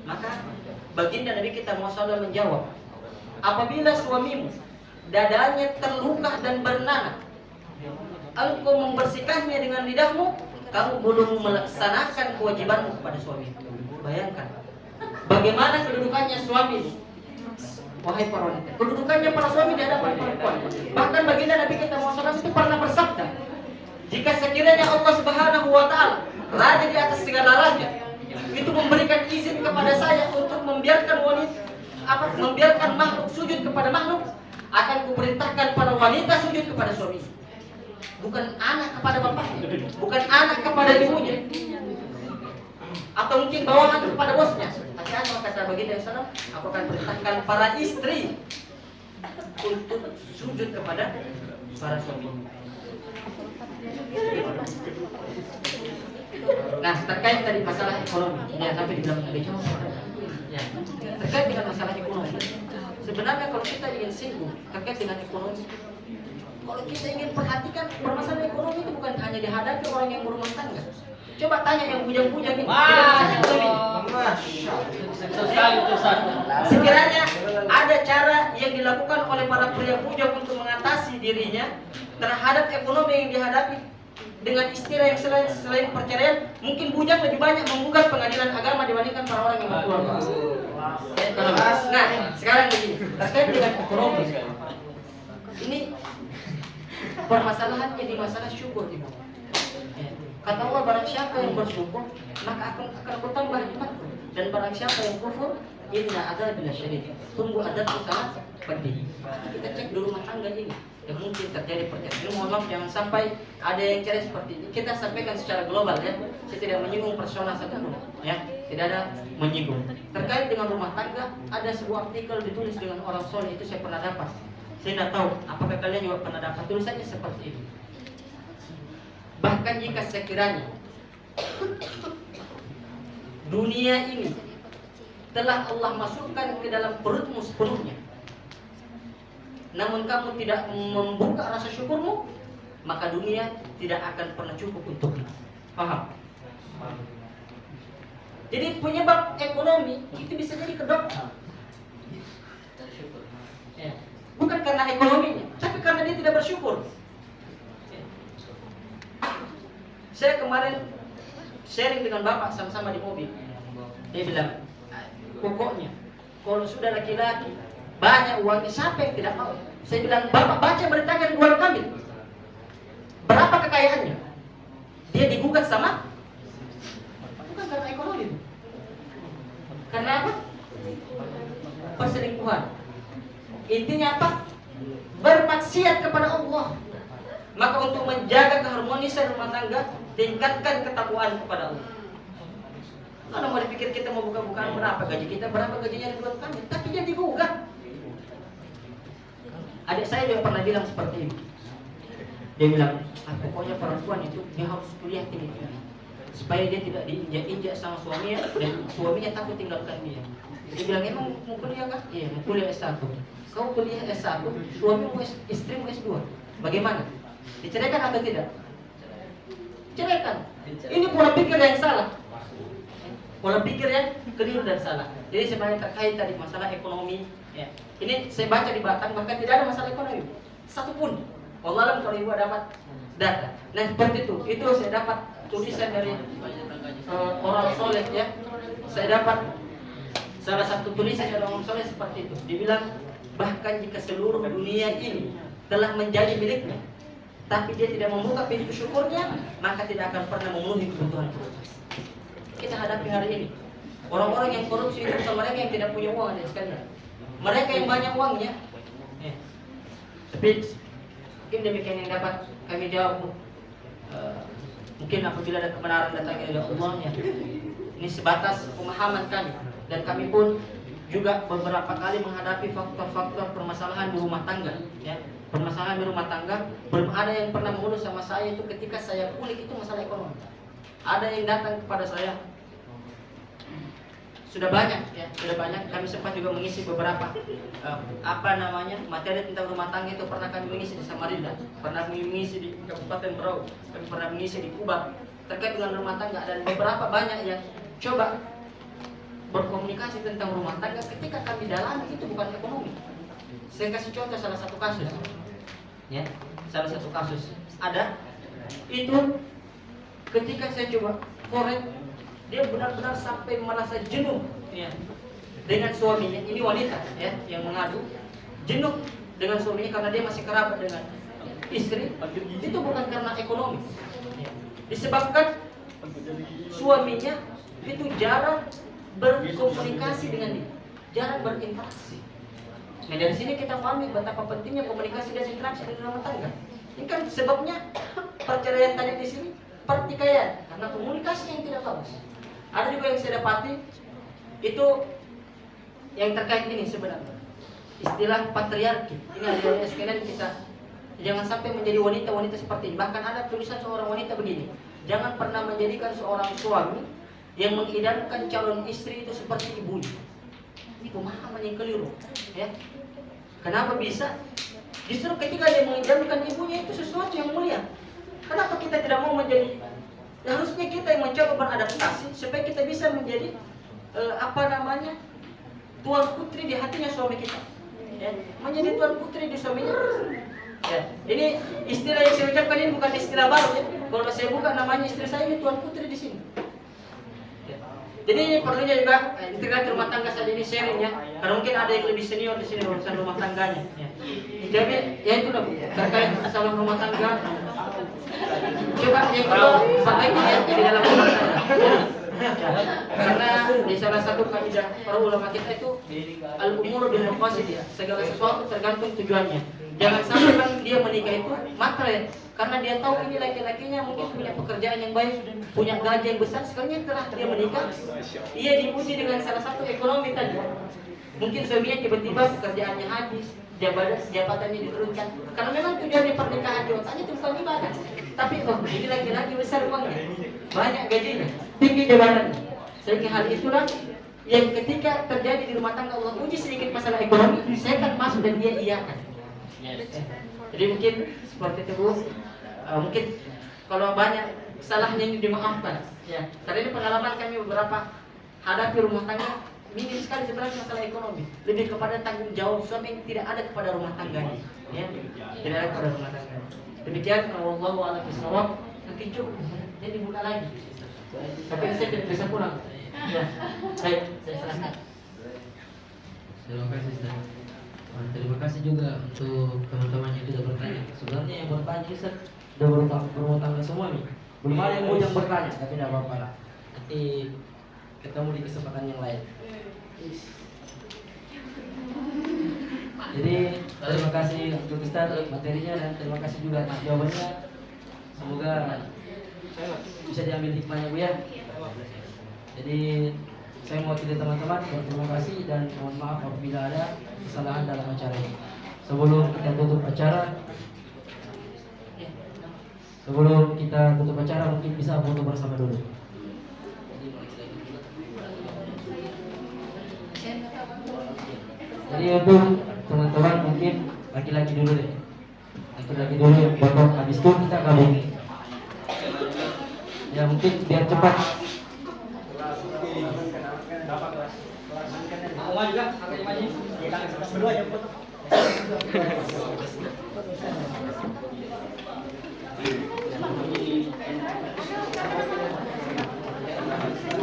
Maka baginda Nabi kita Muhammad menjawab, "Apabila suamimu dadanya terluka dan bernanah, engkau membersihkannya dengan lidahmu, kamu belum melaksanakan kewajibanmu kepada suami." Bayangkan bagaimana kedudukannya suami. Wahai para wanita, kedudukannya para suami di hadapan perempuan. Bahkan baginda Nabi kita Muhammad itu pernah bersabda, "Jika sekiranya Allah Subhanahu wa taala, raja di atas segala raja, itu memberikan izin kepada saya untuk membiarkan membiarkan makhluk sujud kepada makhluk, akan kuperintahkan para wanita sujud kepada suami." Bukan anak kepada bapaknya, bukan anak kepada ibunya, atau mungkin bawahan kepada bosnya. Tapi apa kata baginda SAW? Aku akan perintahkan para istri untuk sujud kepada para suami. Nah, terkait tadi masalah ekonomi, ya sampai dibilang tadi cuma ya, terkait dengan masalah ekonomi. Sebenarnya kalau kita ingin singgung terkait dengan ekonomi, kalau kita ingin perhatikan permasalahan ekonomi itu bukan hanya dihadapi orang yang berumah tangga. Coba tanya yang bujang-bujang ini. Sekiranya ada cara yang dilakukan oleh para pria bujang untuk mengatasi dirinya terhadap ekonomi yang dihadapi dengan istilah yang selain perceraian, mungkin bujang lebih banyak menggugat pengadilan agama dibandingkan para orang yang berkeluarga. Nah, sekarang begini, terkait dengan ekonomi. Ini permasalahannya di masalah syukur. Kata Allah, barang siapa yang bersyukur, maka akan aku tambah nikmatku. Dan barang siapa yang kufur, inna adzabil syadid. Tunggu adab yang sangat pedih. Kita cek dulu rumah tangga ini yang mungkin terjadi perceraian. Ini mohon maaf jangan sampai ada yang cerai seperti ini. Kita sampaikan secara global ya. Saya tidak menyinggung personal satupun ya. Tidak ada menyinggung. Terkait dengan rumah tangga, ada sebuah artikel ditulis dengan orang soleh, itu saya pernah dapat. Saya tidak tahu apakah kalian juga pernah dapat tulisannya seperti ini. Bahkan jika sekiranya dunia ini telah Allah masukkan ke dalam perutmu sepenuhnya, namun kamu tidak membuka rasa syukurmu, maka dunia tidak akan pernah cukup untukmu. Paham? Jadi penyebab ekonomi itu bisa jadi kedok. Bukan karena ekonominya, tapi karena dia tidak bersyukur. Saya kemarin sharing dengan bapak sama-sama di mobil. Dia bilang, pokoknya kalau sudah laki-laki banyak uangnya, siapa yang tidak mau? Saya bilang, bapak baca beritanya Ridwan Kamil. Berapa kekayaannya? Dia digugat sama? Bukan karena ekonomi. Karena apa? Perselingkuhan. Intinya apa? Bermaksiat kepada Allah. Maka untuk menjaga keharmonisan rumah tangga, tingkatkan ketakwaan kepada Allah. Kalau mau dipikir kita mau buka-bukaan berapa gaji kita, berapa gajinya Ridwan Kamil, tapi dia digugat. Adik saya juga pernah bilang seperti ini. Dia bilang, pokoknya perempuan itu dia harus kuliah tinggi supaya dia tidak diinjak-injak sama suaminya dan suaminya takut tinggalkan dia. Dia bilang, emang mau kuliah kan? Iya, mau kuliah S1. Kau kuliah S1, suamimu istrimu S2. Bagaimana? Diceraikan atau tidak? Ceraikan. Ini pola pikir yang salah. Pola pikir yang keliru dan salah. Jadi sebenarnya terkait tadi masalah ekonomi. Ya. Ini saya baca di Batam bahkan tidak ada masalah ekonomi satupun. Allah alam kalau ibu dapat data. Nah seperti itu. Itu saya dapat tulisan dari orang soleh ya. Saya dapat salah satu tulisan dari orang soleh seperti itu. Dibilang bahkan jika seluruh dunia ini telah menjadi miliknya, tapi dia tidak membuka pintu syukurnya, maka tidak akan pernah memenuhi kebutuhan kita hadapi hari ini. Orang-orang yang korupsi itu bukan mereka yang tidak punya uang ada sekalian. Mereka yang banyak uangnya. Tapi mungkin demikian yang dapat kami jawab. Mungkin apabila ada kebenaran datangnya dari Allah ya. Ini sebatas pemahaman kami dan kami pun juga beberapa kali menghadapi faktor-faktor permasalahan di rumah tangga ya. Permasalahan di rumah tangga belum ada yang pernah mengeluh sama saya itu ketika saya kulik itu masalah ekonomi. Ada yang datang kepada saya sudah banyak ya, sudah banyak. Kami sempat juga mengisi beberapa materi tentang rumah tangga itu pernah kami mengisi di Samarinda, pernah mengisi di Kabupaten Berau, kami pernah mengisi di Kubang terkait dengan rumah tangga dan beberapa banyak yang coba berkomunikasi tentang rumah tangga ketika kami dalami itu bukan ekonomi. Saya kasih contoh salah satu kasus ya, salah satu kasus ada itu ketika saya coba korek dia benar-benar sampai merasa jenuh ya, dengan suaminya. Ini wanita ya yang mengadu jenuh dengan suaminya karena dia masih kerabat dengan istri. Itu bukan karena ekonomi ya. Disebabkan suaminya itu jarang berkomunikasi dengan dia, jarang berinteraksi. Nah dari sini kita pahami betapa pentingnya komunikasi dan interaksi di rumah tangga. Ini kan sebabnya perceraian tadi di sini pertikaian karena komunikasi yang tidak bagus. Ada juga yang saya dapati itu yang terkait ini sebenarnya istilah patriarki. Ini ada sekalian kita jangan sampai menjadi wanita-wanita seperti ini. Bahkan ada tulisan seorang wanita begini, jangan pernah menjadikan seorang suami yang mengidamkan calon istri itu seperti ibunya. Ini pemahaman yang keliru ya. Kenapa bisa? Justru ketika dia mengidamkan ibunya itu sesuatu yang mulia. Kenapa kita tidak mau menjadi? Harusnya kita yang mencoba beradaptasi supaya kita bisa menjadi tuan putri di hatinya suami kita. Ya, menjadi tuan putri di suaminya. Ya, ini istilah yang saya ucapkan ini bukan istilah baru ya. Kalau saya buka namanya istri saya ini tuan putri di sini. Ya. Jadi perlunya juga integrasi rumah tangga saja ini sharing ya. Karena mungkin ada yang lebih senior di sini urusan rumah tangganya. Ya. Jadi ya itu lah terkait masalah rumah tangga. Coba yang kedua perbaiki ya di dalam rumah tangga. Karena di salah satu kaidah para ulama kita itu al-umur bil maqasid ya. Segala sesuatu tergantung tujuannya. Jangan sampai kan dia menikah itu matre karena dia tahu ini laki-lakinya mungkin punya pekerjaan yang baik, punya gaji yang besar, sekalinya setelah dia menikah ia diuji dengan salah satu ekonomi tadi. Mungkin suaminya tiba-tiba pekerjaannya habis, jabatannya diturunkan. Karena memang tujuan pernikahan di otaknya itu bukan ibadah. Tapi ini laki-laki besar uangnya, banyak gajinya, tinggi jabatannya. Sehingga hal itulah yang ketika terjadi di rumah tangga Allah uji sedikit masalah ekonomi, setan masuk dan dia iyakan. Jadi mungkin seperti itu Bu. Mungkin kalau banyak salahnya ini dimaafkan. Ya, karena ini pengalaman kami beberapa hadapi rumah tangga minim sekali sebenarnya masalah ekonomi, lebih kepada tanggung jawab suami yang tidak ada kepada rumah tangganya, ya, tidak ada kepada rumah tangganya. Demikian, wallahu a'lam bishawab. Mungkin cukup, jadi buka lagi. Tapi saya tidak bisa pulang. Ya, baik, saya serahkan. Terima kasih Ustaz. Terima kasih juga untuk teman-teman yang sudah bertanya. Sebenarnya yang bertanya Ustaz sudah berumah tangga semua nih. Belum ada yang mau bertanya, tapi tidak apa-apa lah. Nanti ketemu di kesempatan yang lain. Jadi terima kasih untuk Ustaz materinya dan terima kasih juga atas jawabannya. Semoga bisa diambil hikmahnya Bu ya. Jadi saya mewakili teman-teman berterima kasih dan mohon maaf apabila ada kesalahan dalam acara ini. Sebelum kita tutup acara, Sebelum kita tutup acara mungkin bisa foto bersama dulu. Jadi untuk teman-teman mungkin laki-laki dulu deh. Laki-laki dulu yang foto, habis itu kita gabung. Ya mungkin biar cepat.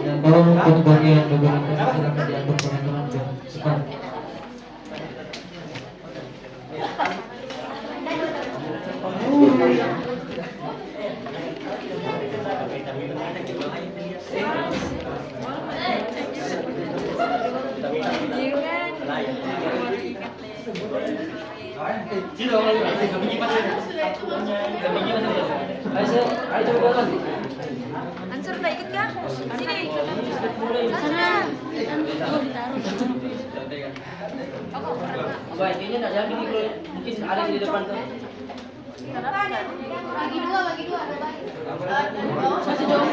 Ya tolong untuk bagian dokumentasi silakan diatur teman-teman biar cepat. Ayo coba kan. Ansur udah ikut kah? Sini. Sana. Wah, kayaknya enggak jadi nih, Bro. Mungkin ada di depan tuh. Bagi dua, ada baris. Masih dong.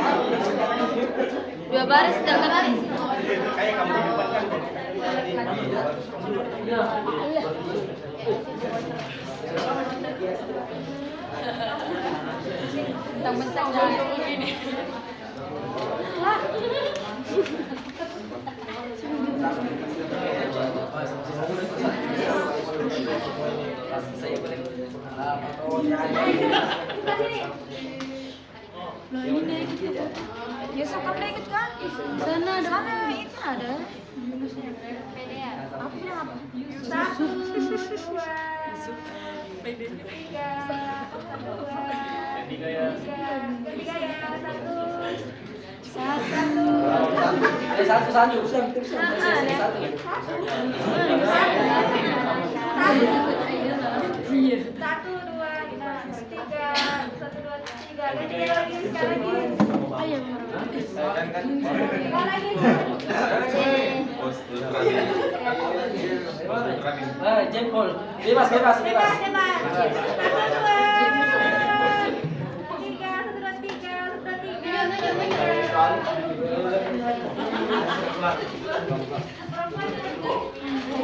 Dua baris, sedangkan baris. Iya. Bentang-bentang jauh begini. Ya sokap lah ikut kan? Sana itu ada. Apa bilang apa? Satu, dua, tiga, tiga ya, satu. Satu, dua, tiga. Lagi. Jempol. Bebas. Satu, dua, tiga.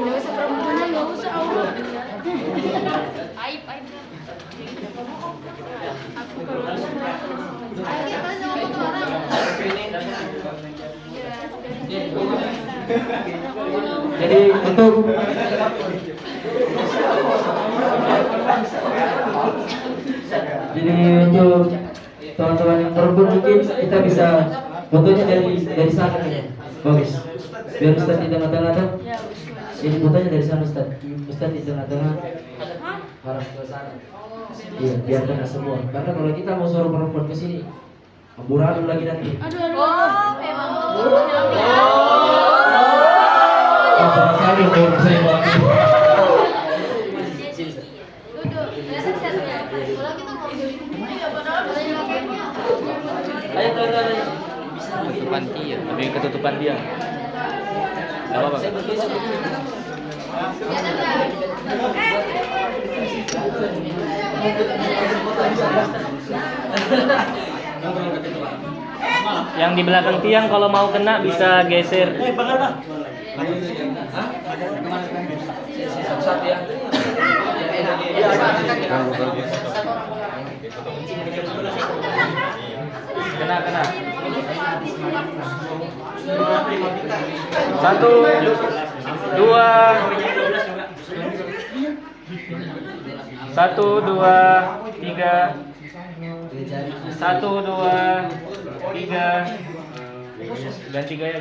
Nggak usah perempuannya, nggak usah Allah. Aib. Aku kalau Jadi untuk teman-teman yang perempuan mungkin kita bisa fotonya dari sana kayaknya. Bagus. Biar Ustaz di tengah-tengah tuh. Jadi fotonya dari sana Ustaz. Ustaz di tengah-tengah. Harus ke sana. Iya, biar kena semua. Karena kalau kita mau suruh perempuan ke sini, amburadul lagi nanti. Oh, memang. Sama sekali mau saya banget. Duduk. Biasa setnya. Kalau kita mau iya padahal Ayo teman-teman. Ketutupan dia, ada yang ketutupan dia. Gak apa-apa. Yang di belakang tiang kalau mau kena bisa geser. Satu-satu ya. Kena. Satu, dua, satu, dua, tiga. Satu, dua, tiga. Ganti gaya.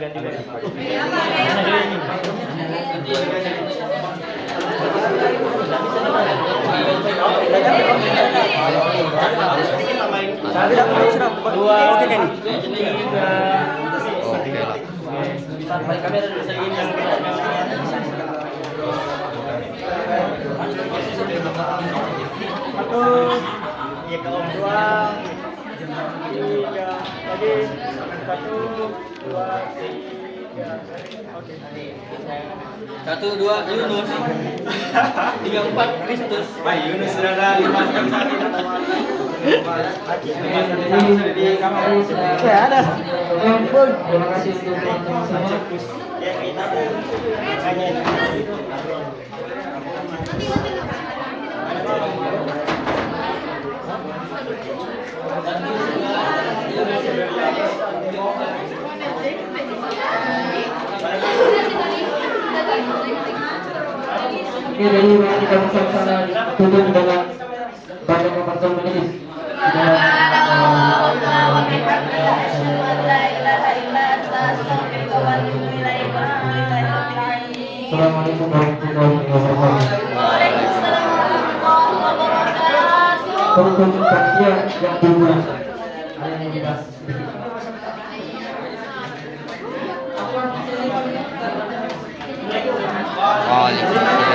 Dua, tiga. Iya ke om doang. 3 lagi 1 2 3 Satu, dua, Yunus. 34, Kristus. Pak Yunus sudah ada 5 sekali. Saya ada. Terima kasih untuk teman-teman semua. Oke, jadi mari kita bersama-sama tutup dengan banyak pertemuan majelis. Assalamualaikum warahmatullahi wabarakatuh. Waalaikumsalam warahmatullahi wabarakatuh. Penutup panitia yang dibahas. Ada yang mau dibahas? Waalaikumsalam.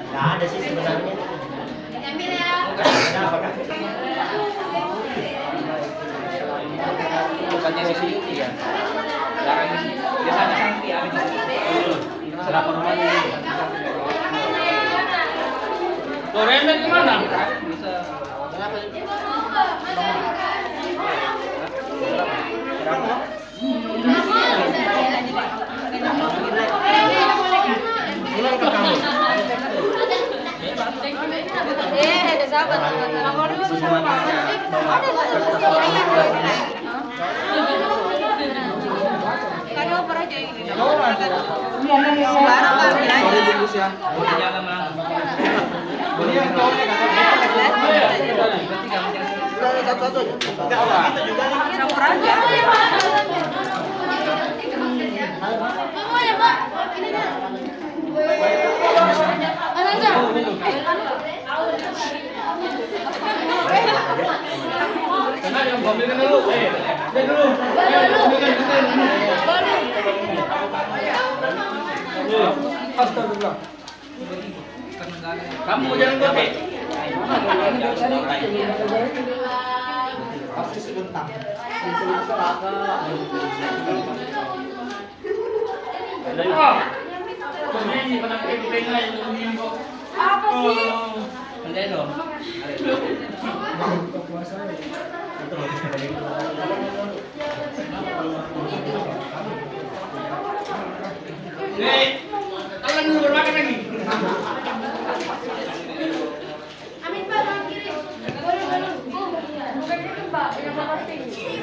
Nggak ada sih sebenarnya. Ambil ya. Bukannya di sini ya. Sekarang ini biasanya kan tiap selama rumahnya. Gorengan kemana? Bisa. Ada sahabat. Nomor 2 bersama Pak. Kado apa aja ini? Barang Pak bilangnya. Campur aja. Mau ya, Pak? Ini dah. Kamu jangan gope. Apa sih? Kalian dulu bermakan lagi. Amin Pak, kiri. Boleh. Bukan itu Pak, yang makasih.